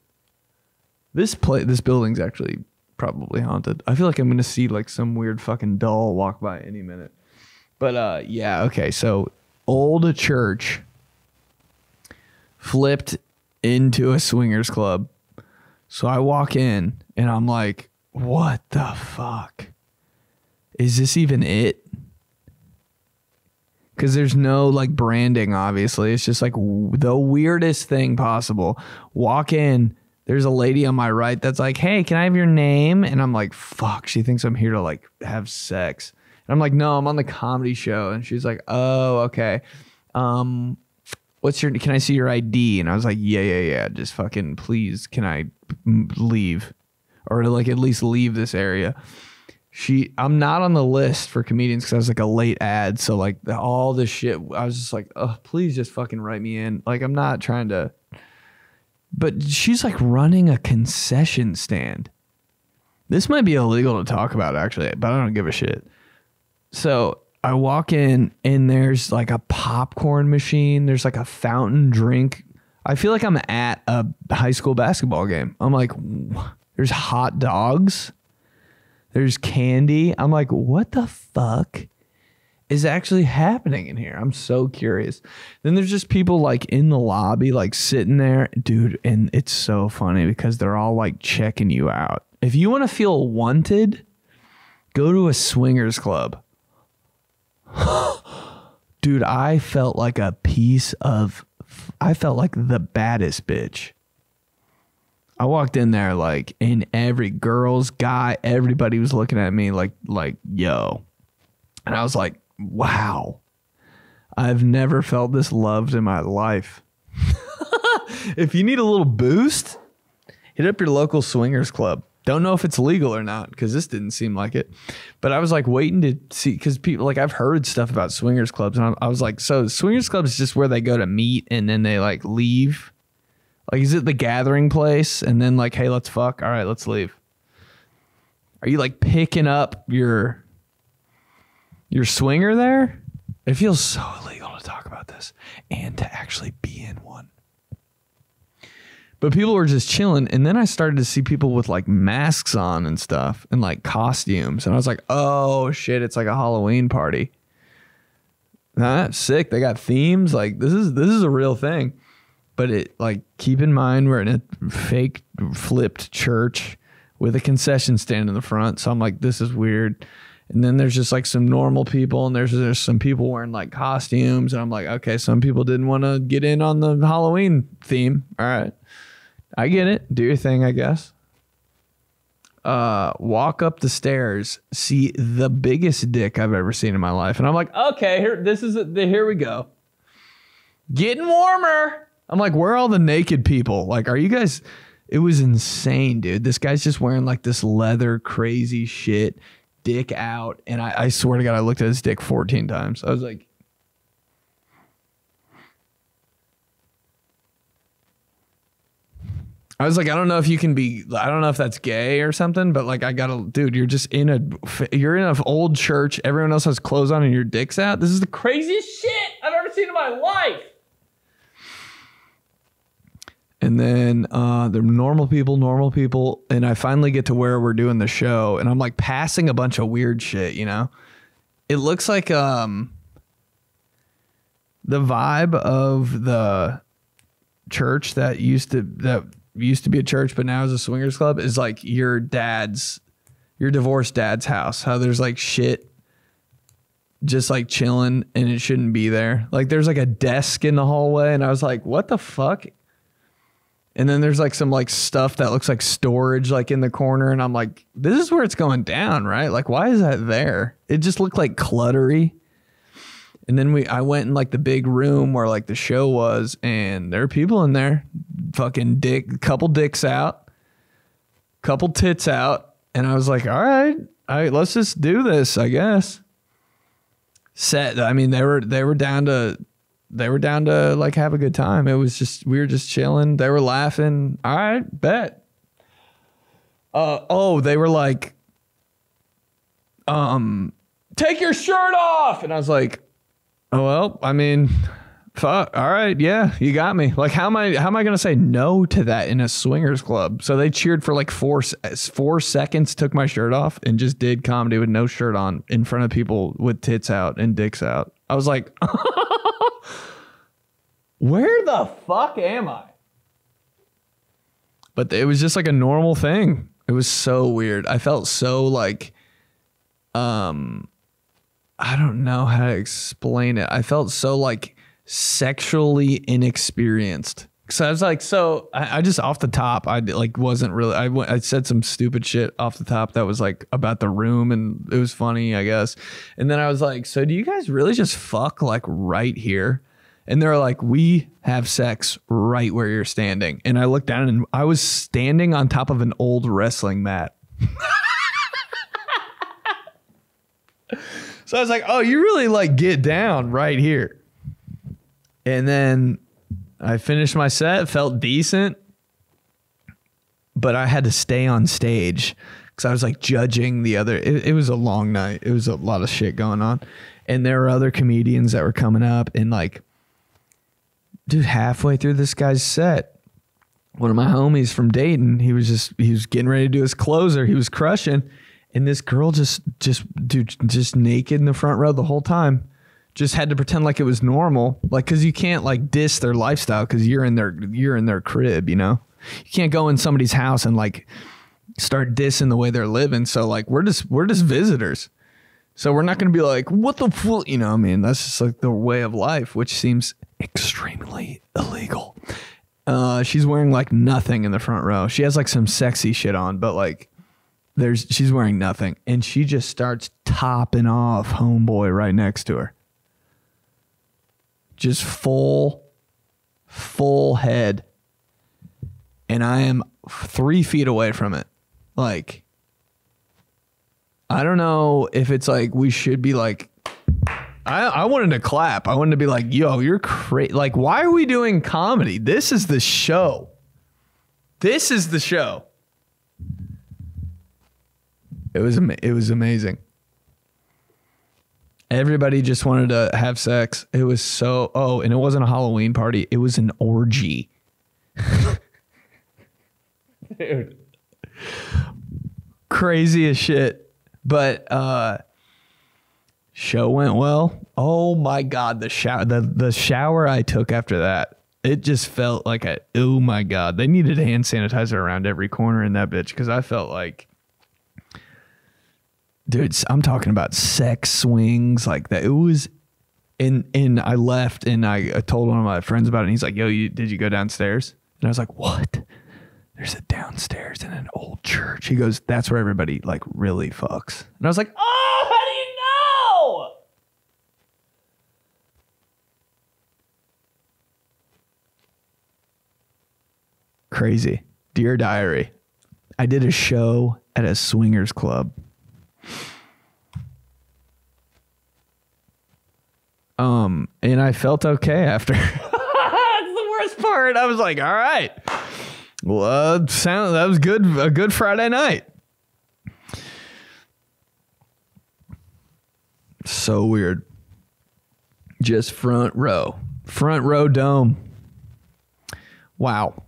This building's actually probably haunted. I feel like I'm going to see like some weird fucking doll walk by any minute. But yeah. Okay. So old church flipped into a swingers club. So I walk in and I'm like, what the fuck? Is this even it? Because there's no like branding, obviously. It's just like the weirdest thing possible. Walk in, there's a lady on my right that's like, hey, can I have your name? And I'm like, fuck, she thinks I'm here to like have sex. And I'm like, no, I'm on the comedy show. And she's like, oh, okay. can I see your ID? And I was like, yeah. Just fucking please, can I leave? Or like at least leave this area. I'm not on the list for comedians because I was like a late ad. So like all this shit, I was just like, oh, please just fucking write me in. Like I'm not trying to. But she's like running a concession stand. This might be illegal to talk about actually, but I don't give a shit. So I walk in and there's like a popcorn machine. There's like a fountain drink. I feel like I'm at a high school basketball game. I'm like, there's hot dogs. There's candy. I'm like, what the fuck is actually happening in here? I'm so curious. Then there's just people like in the lobby, like sitting there, dude. And it's so funny because they're all like checking you out. If you want to feel wanted, go to a swingers club. Dude, I felt like I felt like the baddest bitch. I walked in there like, and every girl's guy, everybody was looking at me like, yo. And I was like, wow, I've never felt this loved in my life. If you need a little boost, hit up your local swingers club. Don't know if it's legal or not because this didn't seem like it. But I was like waiting to see because people like I've heard stuff about swingers clubs and I was like, so swingers clubs is just where they go to meet and then they like leave. Like, is it the gathering place? And then like, hey, let's fuck. All right, let's leave. Are you like picking up your swinger there? It feels so illegal to talk about this and to actually be in one. But people were just chilling. And then I started to see people with like masks on and stuff and like costumes. And I was like, oh shit, it's like a Halloween party. That's sick. They got themes. Like this is a real thing. But it like keep in mind we're in a fake flipped church with a concession stand in the front. So I'm like, this is weird. And then there's just like some normal people and there's some people wearing like costumes. And I'm like, okay, some people didn't want to get in on the Halloween theme. All right. I get it. Do your thing, I guess. Walk up the stairs, see the biggest dick I've ever seen in my life. And I'm like, okay, here we go. Getting warmer. I'm like, where are all the naked people? Like, are you guys... It was insane, dude. This guy's just wearing like this leather crazy shit, dick out. And I swear to God, I looked at his dick 14 times. I was like... I don't know if you can be... I don't know if that's gay or something, but like, I gotta... Dude, you're just in an old church. Everyone else has clothes on and your dick's out. This is the craziest shit I've ever seen in my life. And then the normal people, and I finally get to where we're doing the show, and I'm like passing a bunch of weird shit, you know? It looks like the vibe of the church that used to be a church, but now is a swingers club is like your divorced dad's house. How there's like shit just like chilling and it shouldn't be there. Like there's like a desk in the hallway, and I was like, what the fuck? And then there's like some like stuff that looks like storage like in the corner. And I'm like, this is where it's going down, right? Like, why is that there? It just looked like cluttery. And then I went in like the big room where like the show was, and there are people in there, fucking couple dicks out, couple tits out. And I was like, all right, let's just do this, I guess. I mean, they were down to like have a good time. It was just, we were just chilling. They were laughing. All right, bet. They were like, take your shirt off. And I was like, oh, well, I mean, fuck. All right. Yeah, you got me. Like, how am I going to say no to that in a swingers club? So they cheered for like 4 seconds, took my shirt off, and just did comedy with no shirt on in front of people with tits out and dicks out. I was like, where the fuck am I? But it was just like a normal thing. It was so weird. I felt so like, I don't know how to explain it. I felt so like sexually inexperienced. So I was like, I just off the top, I like wasn't really, I said some stupid shit off the top that was like about the room, and it was funny, I guess. And then I was like, so do you guys really just fuck like right here? And they're like, we have sex right where you're standing. And I looked down and I was standing on top of an old wrestling mat. So I was like, oh, you really like get down right here. And then I finished my set, felt decent, but I had to stay on stage because I was like judging the other. It was a long night. It was a lot of shit going on. And there were other comedians that were coming up and like, dude, halfway through this guy's set, one of my homies from Dayton, he was getting ready to do his closer. He was crushing. And this girl just naked in the front row the whole time. Just had to pretend like it was normal. Like, cause you can't like diss their lifestyle cause you're in their crib, you know? You can't go in somebody's house and like start dissing the way they're living. So like, we're just visitors. So we're not going to be like, what the fuck? You know what I mean? That's just like the way of life, which seems extremely illegal. She's wearing like nothing in the front row. She has like some sexy shit on, but like, she's wearing nothing, and she just starts topping off homeboy right next to her. Just full head. And I am 3 feet away from it. Like, I don't know if it's like we should be like, I wanted to clap. I wanted to be like, yo, you're crazy. Like, why are we doing comedy? This is the show. This is the show. It was amazing. Everybody just wanted to have sex. It was so, and it wasn't a Halloween party. It was an orgy. Dude. Crazy as shit. But show went well. Oh my God, the shower I took after that. It just felt like oh my God. They needed hand sanitizer around every corner in that bitch because I felt like, dude, I'm talking about sex swings like that. It was, and I left and I told one of my friends about it. And he's like, yo, did you go downstairs? And I was like, what? There's a downstairs in an old church. He goes, that's where everybody like really fucks. And I was like, oh, how do you know? Crazy. Dear Diary. I did a show at a swingers club. And I felt okay after. That's the worst part. I was like, all right. Well, that was good. A good Friday night. So weird. Just front row dome. Wow.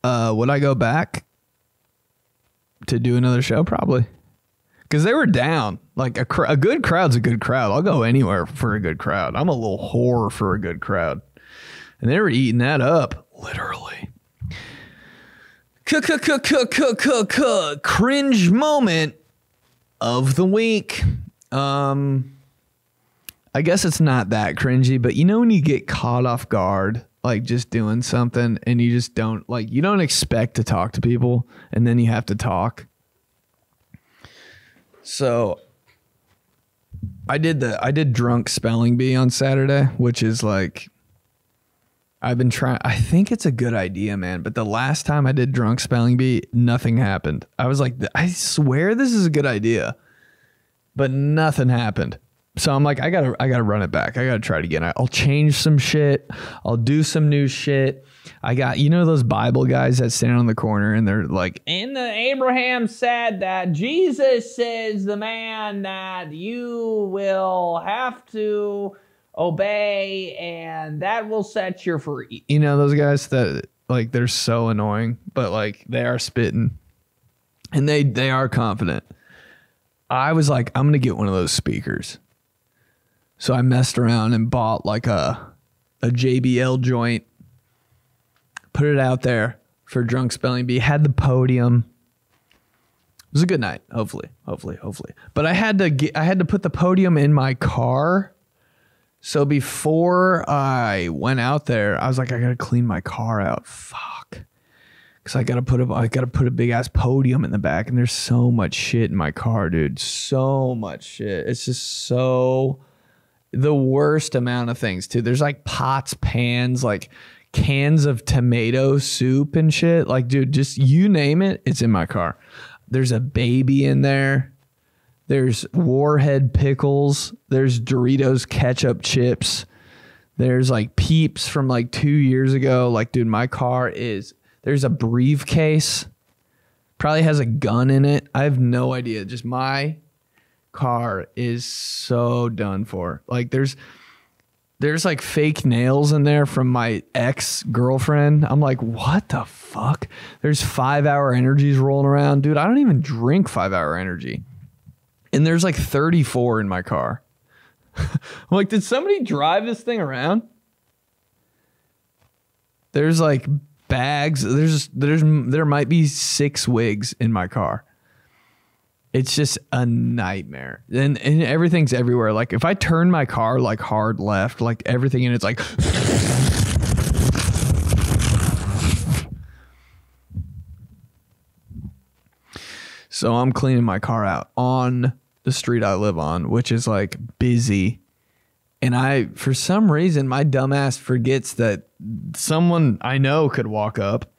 Would I go back to do another show? Probably. Because they were down. Like a good crowd's a good crowd. I'll go anywhere for a good crowd. I'm a little whore for a good crowd. And they were eating that up. Literally. Cringe moment of the week. I guess it's not that cringy, but you know when you get caught off guard, like just doing something and you just don't, like, you don't expect to talk to people and then you have to talk. So I did drunk spelling bee on Saturday, which is like, I've been trying. I think it's a good idea, man. But the last time I did drunk spelling bee, nothing happened. I was like, I swear this is a good idea, but nothing happened. So I'm like, I gotta run it back. I gotta try it again. I'll change some shit. I'll do some new shit. I got, you know, those Bible guys that stand on the corner and they're like, and Abraham said that Jesus is the man that you will have to obey and that will set you free. You know, those guys that like, they're so annoying, but like they are spitting and they are confident. I was like, I'm going to get one of those speakers. So I messed around and bought like a JBL joint, put it out there for drunk spelling bee, had the podium. It was a good night. Hopefully. But I had to put the podium in my car. So before I went out there, I was like, I got to clean my car out. Fuck. Cause I got to put a big ass podium in the back and there's so much shit in my car, dude. So much shit. It's just so the worst amount of things too. There's like pots, pans, like cans of tomato soup and shit. Like, dude, just you name it, it's in my car. There's a baby in there. There's Warhead pickles. There's Doritos ketchup chips. There's like Peeps from like 2 years ago. Like, dude, my car is, there's a briefcase. Probably has a gun in it. I have no idea. Just my car is so done for. Like, there's like fake nails in there from my ex-girlfriend. I'm like, what the fuck? There's 5-hour energies rolling around. Dude, I don't even drink 5-hour energy. And there's like 34 in my car. I'm like, did somebody drive this thing around? There's like bags. There might be 6 wigs in my car. It's just a nightmare. And everything's everywhere. Like if I turn my car like hard left, like everything in it's like so I'm cleaning my car out on the street I live on, which is like busy. And for some reason, my dumbass forgets that someone I know could walk up.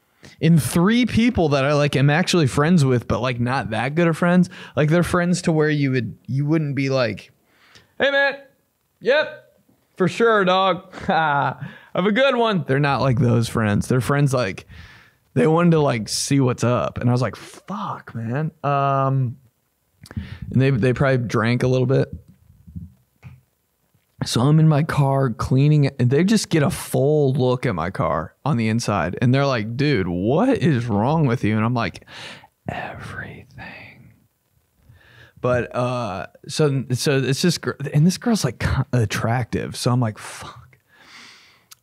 And 3 people that I like am actually friends with, but like not that good of friends. Like they're friends to where you wouldn't be like, hey man, yep, for sure, dog. Have a good one. They're not like those friends. They're friends like they wanted to like see what's up. And I was like, fuck, man. And they probably drank a little bit. So I'm in my car cleaning it, and they just get a full look at my car on the inside. And they're like, dude, what is wrong with you? And I'm like, everything. But so it's just, and this girl's like attractive. So I'm like, fuck.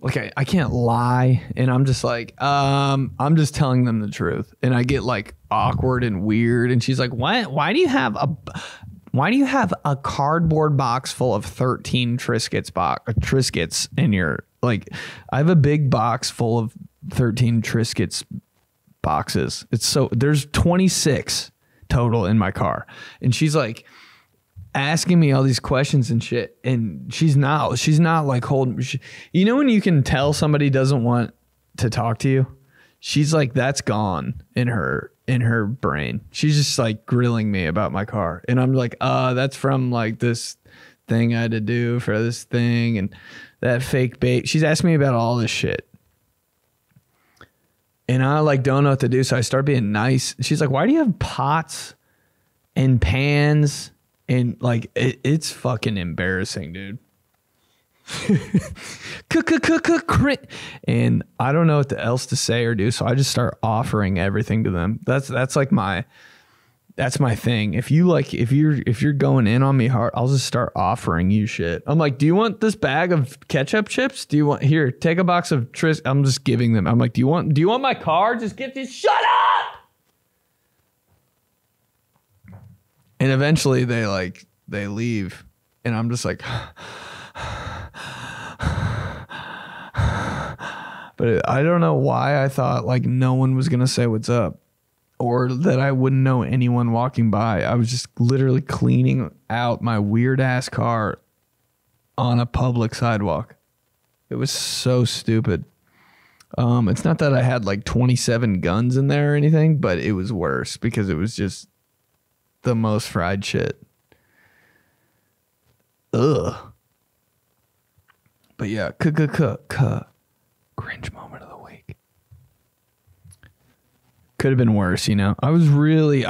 Okay, I can't lie. And I'm just like, I'm just telling them the truth. And I get like awkward and weird. And she's like, why do you have a cardboard box full of 13 Triscuits in your, like, I have a big box full of 13 Triscuits boxes. There's 26 total in my car. And she's like asking me all these questions and shit. And she's not like holding, you know, when you can tell somebody doesn't want to talk to you, she's like, that's gone in her brain. She's just like grilling me about my car. And I'm like, that's from like this thing I had to do for this thing and that fake bait. She's asking me about all this shit. And I like don't know what to do. So I start being nice. She's like, why do you have pots and pans? And like, it's fucking embarrassing, dude. And I don't know what else to say or do, so I just start offering everything to them. That's my thing. If you're going in on me hard, I'll just start offering you shit. I'm like, do you want this bag of ketchup chips? Do you want, here, take a box of I'm just giving them. I'm like, do you want my car? Just get this. Shut up. And eventually they leave, and I'm just like. But I don't know why I thought like no one was going to say what's up or that I wouldn't know anyone walking by. I was just literally cleaning out my weird ass car on a public sidewalk. It was so stupid. It's not that I had like 27 guns in there or anything, but it was worse because it was just the most fried shit. Ugh. But yeah, cringe moment of the week. Could have been worse, you know. I was really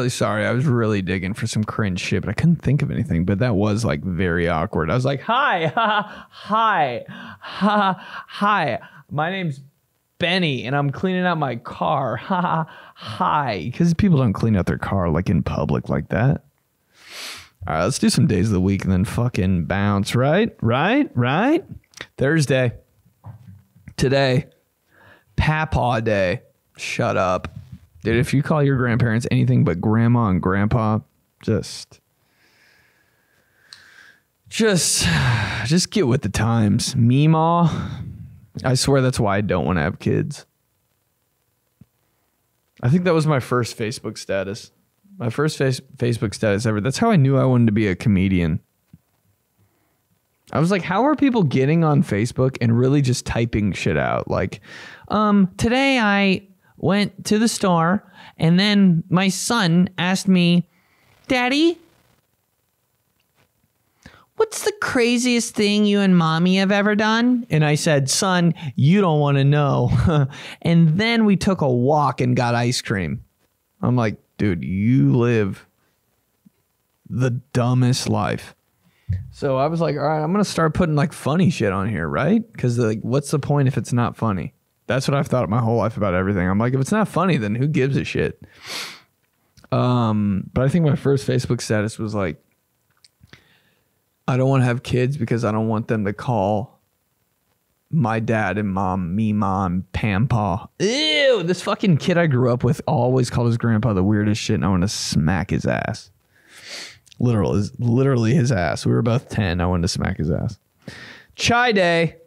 sorry. I was really digging for some cringe shit, but I couldn't think of anything. But that was like very awkward. I was like, hi. My name's Benny, and I'm cleaning out my car. Hi. Because people don't clean out their car like in public like that. All right, let's do some days of the week and then fucking bounce, right? Thursday. Today. Papaw Day. Shut up. Dude, if you call your grandparents anything but grandma and grandpa, just get with the times. Meemaw. I swear that's why I don't want to have kids. I think that was my first Facebook status. My first Facebook status ever. That's how I knew I wanted to be a comedian. I was like, how are people getting on Facebook and really just typing shit out? Like, today I went to the store and then my son asked me, Daddy, what's the craziest thing you and mommy have ever done? And I said, son, you don't want to know. And then we took a walk and got ice cream. I'm like, dude, you live the dumbest life. So I was like, all right, I'm going to start putting like funny shit on here, right? Because like, what's the point if it's not funny? That's what I've thought my whole life about everything. I'm like, if it's not funny, then who gives a shit? But I think my first Facebook status was like, I don't want to have kids because I don't want them to call my dad and mom, me mom, Pampa. Ew, this fucking kid I grew up with always called his grandpa the weirdest shit, and I want to smack his ass. Literally his ass. We were both 10. I wanted to smack his ass. Chai day.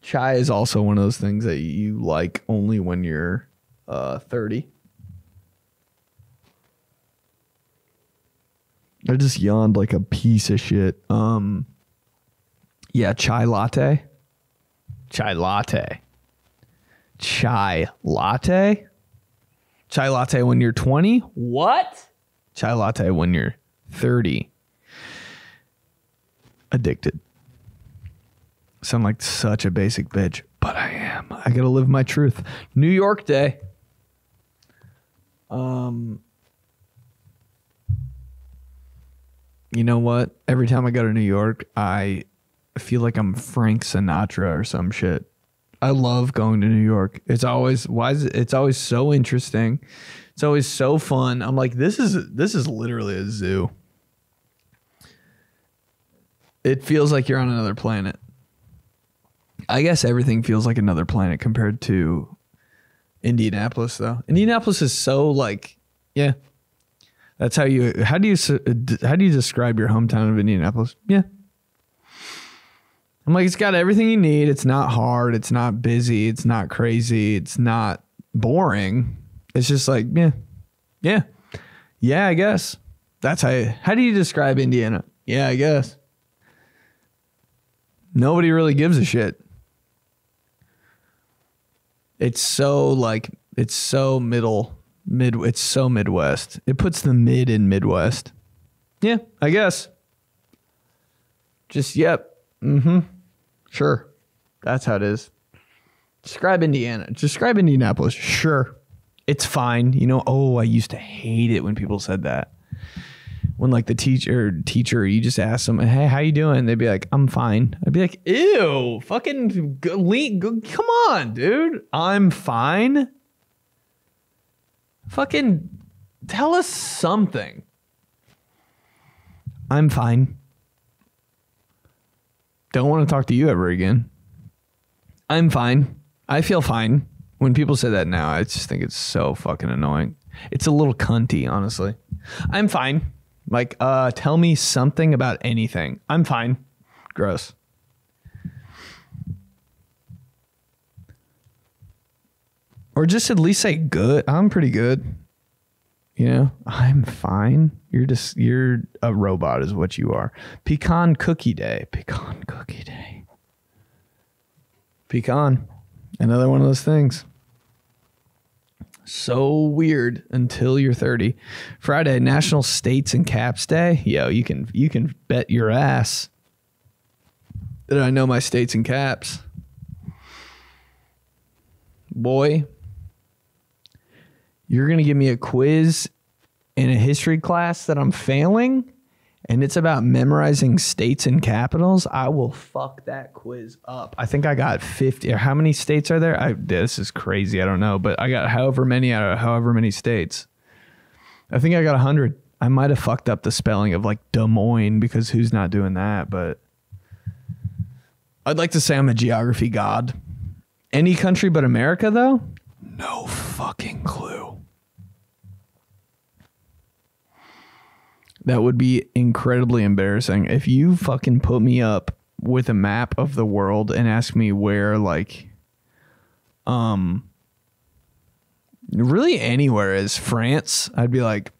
Chai is also one of those things that you like only when you're 30. I just yawned like a piece of shit. Yeah, chai latte. Chai latte. Chai latte? Chai latte when you're 20? What? Chai latte when you're 30. Addicted. Sound like such a basic bitch, but I am. I gotta live my truth. New York Day. You know what? Every time I go to New York, I feel like I'm Frank Sinatra or some shit. I love going to New York. It's always so interesting. It's always so fun. I'm like, this is literally a zoo. It feels like you're on another planet. I guess everything feels like another planet compared to Indianapolis, though. Indianapolis is so like, yeah. That's how do you describe your hometown of Indianapolis? Yeah. I'm like, it's got everything you need. It's not hard. It's not busy. It's not crazy. It's not boring. It's just like, yeah, I guess. That's how do you describe Indiana? Yeah, I guess. Nobody really gives a shit. It's so it's so Midwest. It puts the mid in Midwest. Yeah, I guess. Just, yep. Mm-hmm. Sure. That's how it is. Describe Indiana. Describe Indianapolis. Sure. It's fine. You know, I used to hate it when people said that. When like the teacher, you just ask them, hey, how you doing? They'd be like, I'm fine. I'd be like, ew, fucking come on, dude. I'm fine. Fucking tell us something. I'm fine. Don't want to talk to you ever again. I'm fine. I feel fine. When people say that now, I just think it's so fucking annoying. It's a little cunty, honestly. I'm fine. Like, tell me something about anything. I'm fine. Gross. Or just at least say good. I'm pretty good. You know, I'm fine. You're a robot is what you are. Pecan cookie day. Pecan cookie day. Pecan. Another one of those things. So weird until you're 30. Friday, National States and Caps Day. Yo, you can bet your ass that I know my states and caps. Boy, you're going to give me a quiz in a history class that I'm failing, and it's about memorizing states and capitals. I will fuck that quiz up. I think I got 50. Or how many states are there? This is crazy. I don't know, but I got however many out of however many states. I think I got 100. I might have fucked up the spelling of like Des Moines because who's not doing that? But I'd like to say I'm a geography god. Any country but America, though? No fucking clue. That would be incredibly embarrassing. If you fucking put me up with a map of the world and ask me where, like, really anywhere is France, I'd be like,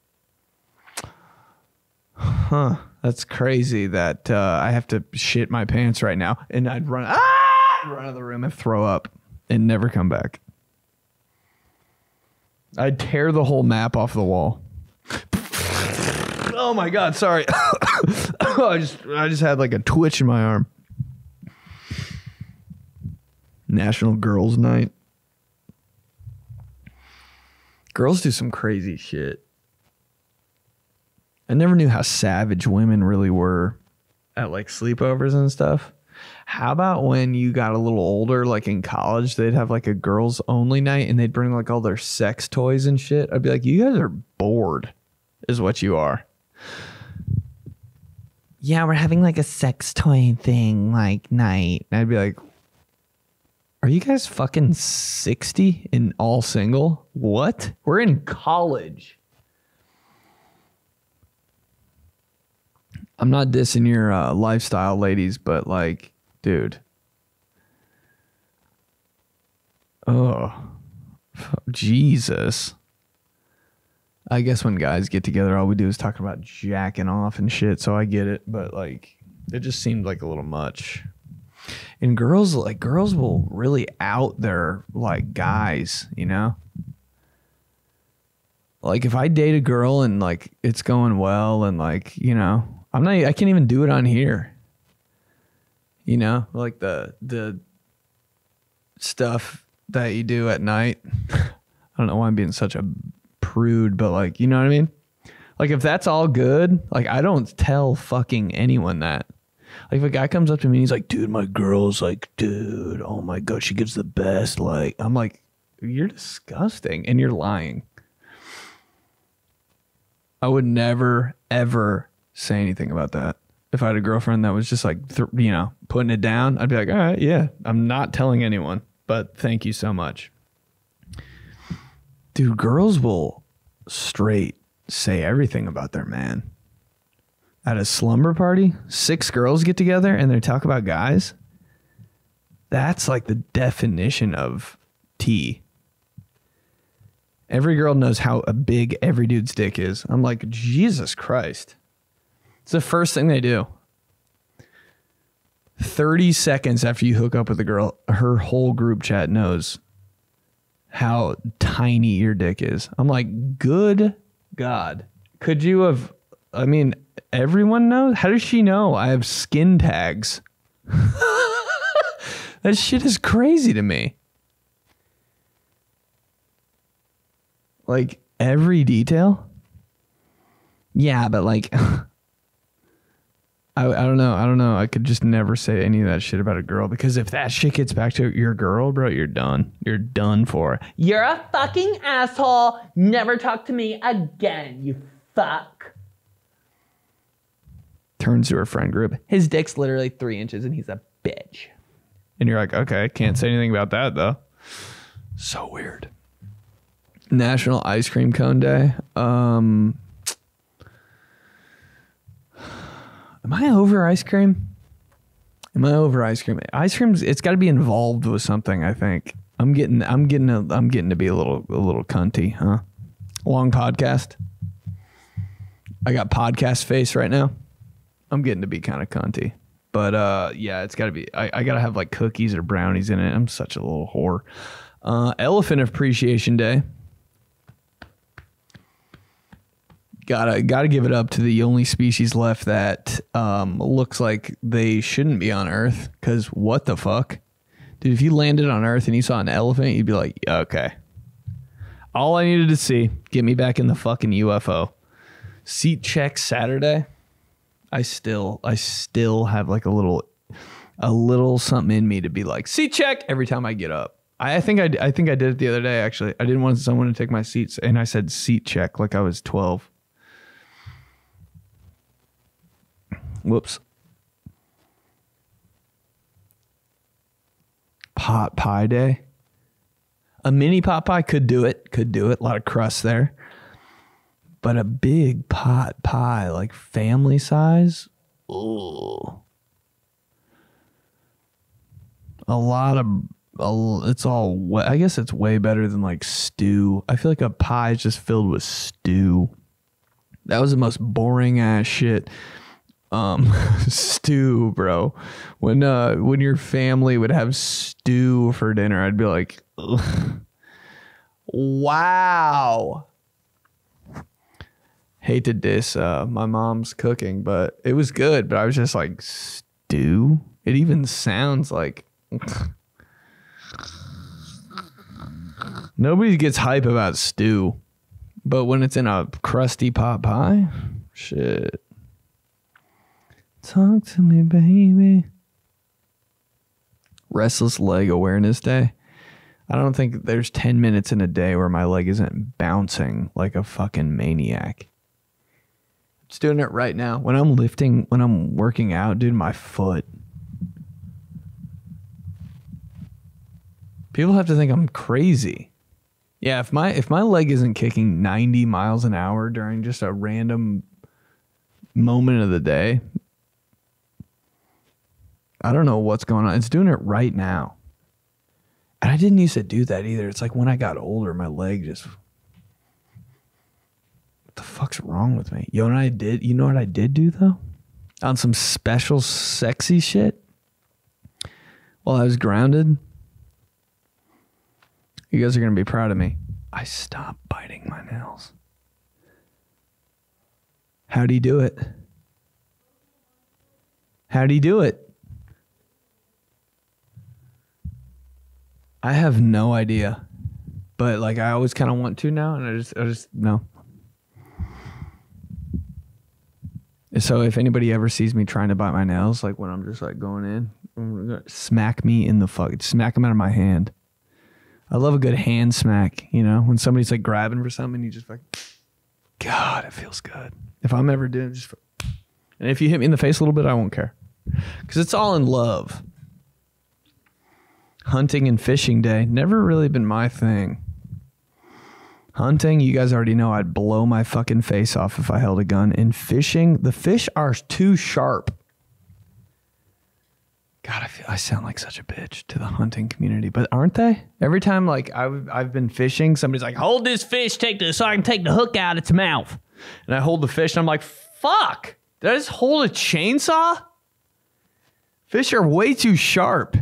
Huh. That's crazy that I have to shit my pants right now. And I'd run out of the room and throw up and never come back. I'd tear the whole map off the wall. Oh my God, sorry. I just had like a twitch in my arm. National Girls Night. Girls do some crazy shit. I never knew how savage women really were at like sleepovers and stuff. How about when you got a little older, like in college, they'd have like a girls only night and they'd bring like all their sex toys and shit. I'd be like, you guys are bored is what you are. Yeah, we're having like a sex toy thing like night. And I'd be like, are you guys fucking 60 and all single? What? We're in college. I'm not dissing your lifestyle, ladies, but like, dude. Oh, Jesus. I guess when guys get together, all we do is talk about jacking off and shit. So I get it, but like, it just seemed like a little much. And girls will really out their like guys, you know? Like if I date a girl and like it's going well and like, you know, I can't even do it on here. You know, like the stuff that you do at night. I don't know why I'm being such a prude, but like, you know what I mean? Like if that's all good, like I don't tell fucking anyone that. Like if a guy comes up to me and he's like, dude, my girl's like, dude, oh my God, she gives the best. Like, I'm like, you're disgusting and you're lying. I would never, ever say anything about that. If I had a girlfriend that was just like, you know, putting it down, I'd be like, all right, yeah, I'm not telling anyone, but thank you so much. Dude, girls will straight say everything about their man. At a slumber party, 6 girls get together and they talk about guys. That's like the definition of tea. Every girl knows how big every dude's dick is. I'm like, Jesus Christ. It's the first thing they do. 30 seconds after you hook up with a girl, her whole group chat knows how tiny your dick is. I'm like, good God. Could you have, I mean, everyone knows? How does she know I have skin tags? That shit is crazy to me. Like every detail? Yeah, but like I don't know. I could just never say any of that shit about a girl because if that shit gets back to your girl, bro, you're done. You're done for. You're a fucking asshole. Never talk to me again, you fuck. Turns to her friend group. His dick's literally 3 inches and he's a bitch. And you're like, okay, can't say anything about that though. So weird. National Ice Cream Cone Day. Am I over ice cream? Am I over ice cream? Ice cream's it's got to be involved with something, I think. I'm getting to be a little cunty, huh? Long podcast. I got podcast face right now. I'm getting to be kind of cunty. But yeah, it's got to be I got to have like cookies or brownies in it. I'm such a little whore. Elephant Appreciation Day. Gotta give it up to the only species left that looks like they shouldn't be on Earth. Because what the fuck? Dude, if you landed on Earth and you saw an elephant, you'd be like, okay. All I needed to see, get me back in the fucking UFO. Seat check Saturday. I still have like a little something in me to be like, seat check every time I get up. I think I did it the other day, actually. I didn't want someone to take my seats, and I said seat check like I was 12. Whoops. Pot pie day. A mini pot pie could do it. A lot of crust there. But a big pot pie, like family size. Ooh. It's all, I guess it's way better than like stew. I feel like a pie is just filled with stew. That was the most boring ass shit. Stew, bro. When your family would have stew for dinner, I'd be like, ugh. Wow. Hate to diss my mom's cooking, but it was good. But I was just like, stew? It even sounds like... Nobody gets hype about stew. But when it's in a crusty pot pie, shit. Talk to me, baby. Restless Leg Awareness Day. I don't think there's 10 minutes in a day where my leg isn't bouncing like a fucking maniac. Just doing it right now. When I'm lifting, when I'm working out, dude, my foot. People have to think I'm crazy. Yeah, if my leg isn't kicking 90 miles an hour during just a random moment of the day, I don't know what's going on. It's doing it right now. And I didn't used to do that either. It's like when I got older, my leg just... What the fuck's wrong with me? You know what I did do, though? On some special sexy shit? While I was grounded? You guys are going to be proud of me. I stopped biting my nails. How'd he do it? How'd he do it? I have no idea. But like I always kind of want to now, and I just no. So if anybody ever sees me trying to bite my nails, like when I'm just like going in, smack me in the fuck, smack them out of my hand. I love a good hand smack, you know, when somebody's like grabbing for something, you just like, God, it feels good. If I'm ever doing just, and if you hit me in the face a little bit, I won't care, because it's all in love. Hunting and fishing day, never really been my thing. Hunting, you guys already know I'd blow my fucking face off if I held a gun. In fishing, the fish are too sharp. God, I sound like such a bitch to the hunting community, but aren't they? Every time like I've been fishing, somebody's like, hold this fish, take this so I can take the hook out its mouth. And I hold the fish and I'm like, fuck, did I just hold a chainsaw? Fish are way too sharp.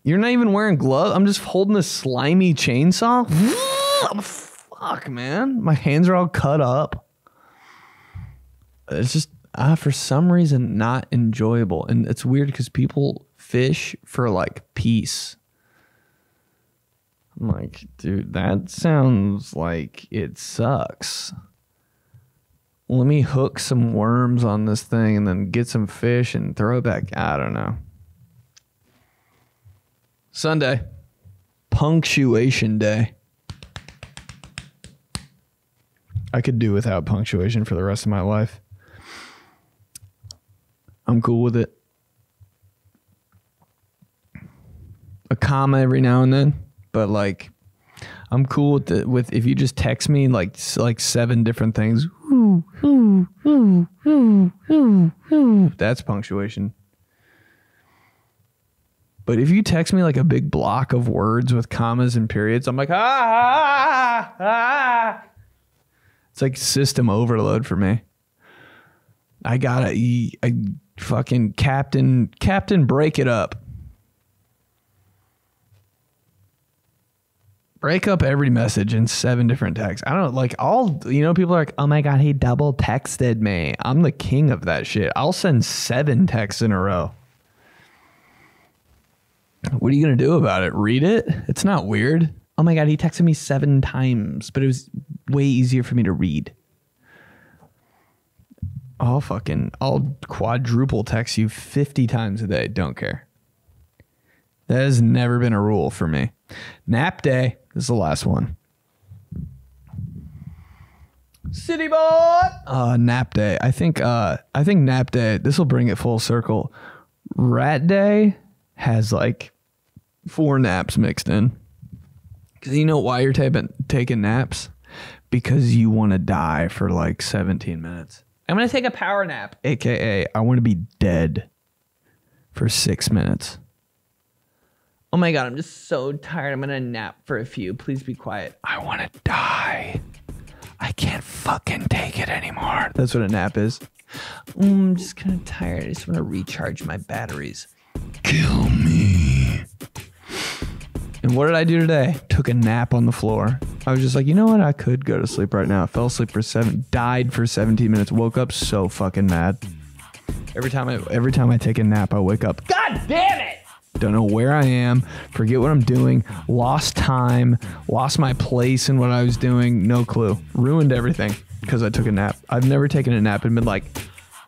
You're not even wearing gloves. I'm just holding a slimy chainsaw. Fuck, man. My hands are all cut up. It's just, for some reason, not enjoyable. And it's weird because people fish for, like, peace. I'm like, dude, that sounds like it sucks. Let me hook some worms on this thing and then get some fish and throw it back. I don't know. Sunday, punctuation day. I could do without punctuation for the rest of my life. I'm cool with it. A comma every now and then, but like, I'm cool with it. With if you just text me like 7 different things, that's punctuation. But if you text me like a big block of words with commas and periods, I'm like, It's like system overload for me. I fucking captain, break it up. Break up every message in 7 different texts. I don't like people are like, oh my God, he double texted me. I'm the king of that shit. I'll send 7 texts in a row. What are you going to do about it? Read it? It's not weird. Oh my God, he texted me 7 times, but it was way easier for me to read. I'll quadruple text you 50 times a day. Don't care. That has never been a rule for me. Nap day. This is the last one. City boy. Nap day. I think nap day, this will bring it full circle. Rat day has like 4 naps mixed in. Because you know why you're taking naps? Because you want to die for like 17 minutes. I'm going to take a power nap. AKA, I want to be dead for 6 minutes. Oh my God, I'm just so tired. I'm going to nap for a few. Please be quiet. I want to die. I can't fucking take it anymore. That's what a nap is. I'm just kind of tired. I just want to recharge my batteries. Kill me. And what did I do today? Took a nap on the floor. I was just like, you know what? I could go to sleep right now. I fell asleep for died for 17 minutes. Woke up so fucking mad. Every time I take a nap, I wake up. God damn it! Don't know where I am. Forget what I'm doing. Lost time. Lost my place in what I was doing. No clue. Ruined everything because I took a nap. I've never taken a nap and been like,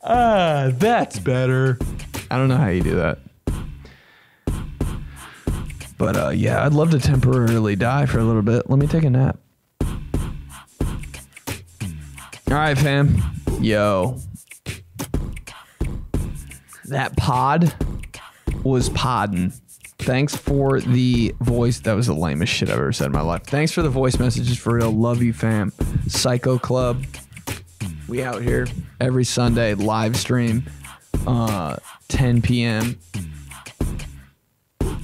that's better. I don't know how you do that. But yeah, I'd love to temporarily die for a little bit. Let me take a nap. All right, fam. Yo. That pod was podding. Thanks for the voice. That was the lamest shit I've ever said in my life. Thanks for the voice messages, for real. Love you, fam. Psycho Club. We out here every Sunday, live stream, 10 p.m.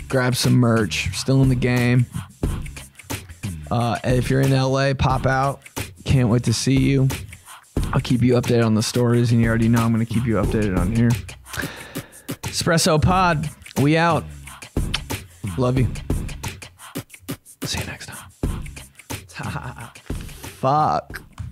Grab some merch. Still in the game. If you're in LA, pop out. Can't wait to see you. I'll keep you updated on the stories, and you already know I'm going to keep you updated on here. Espresso Pod, we out. Love you. See you next time. Fuck.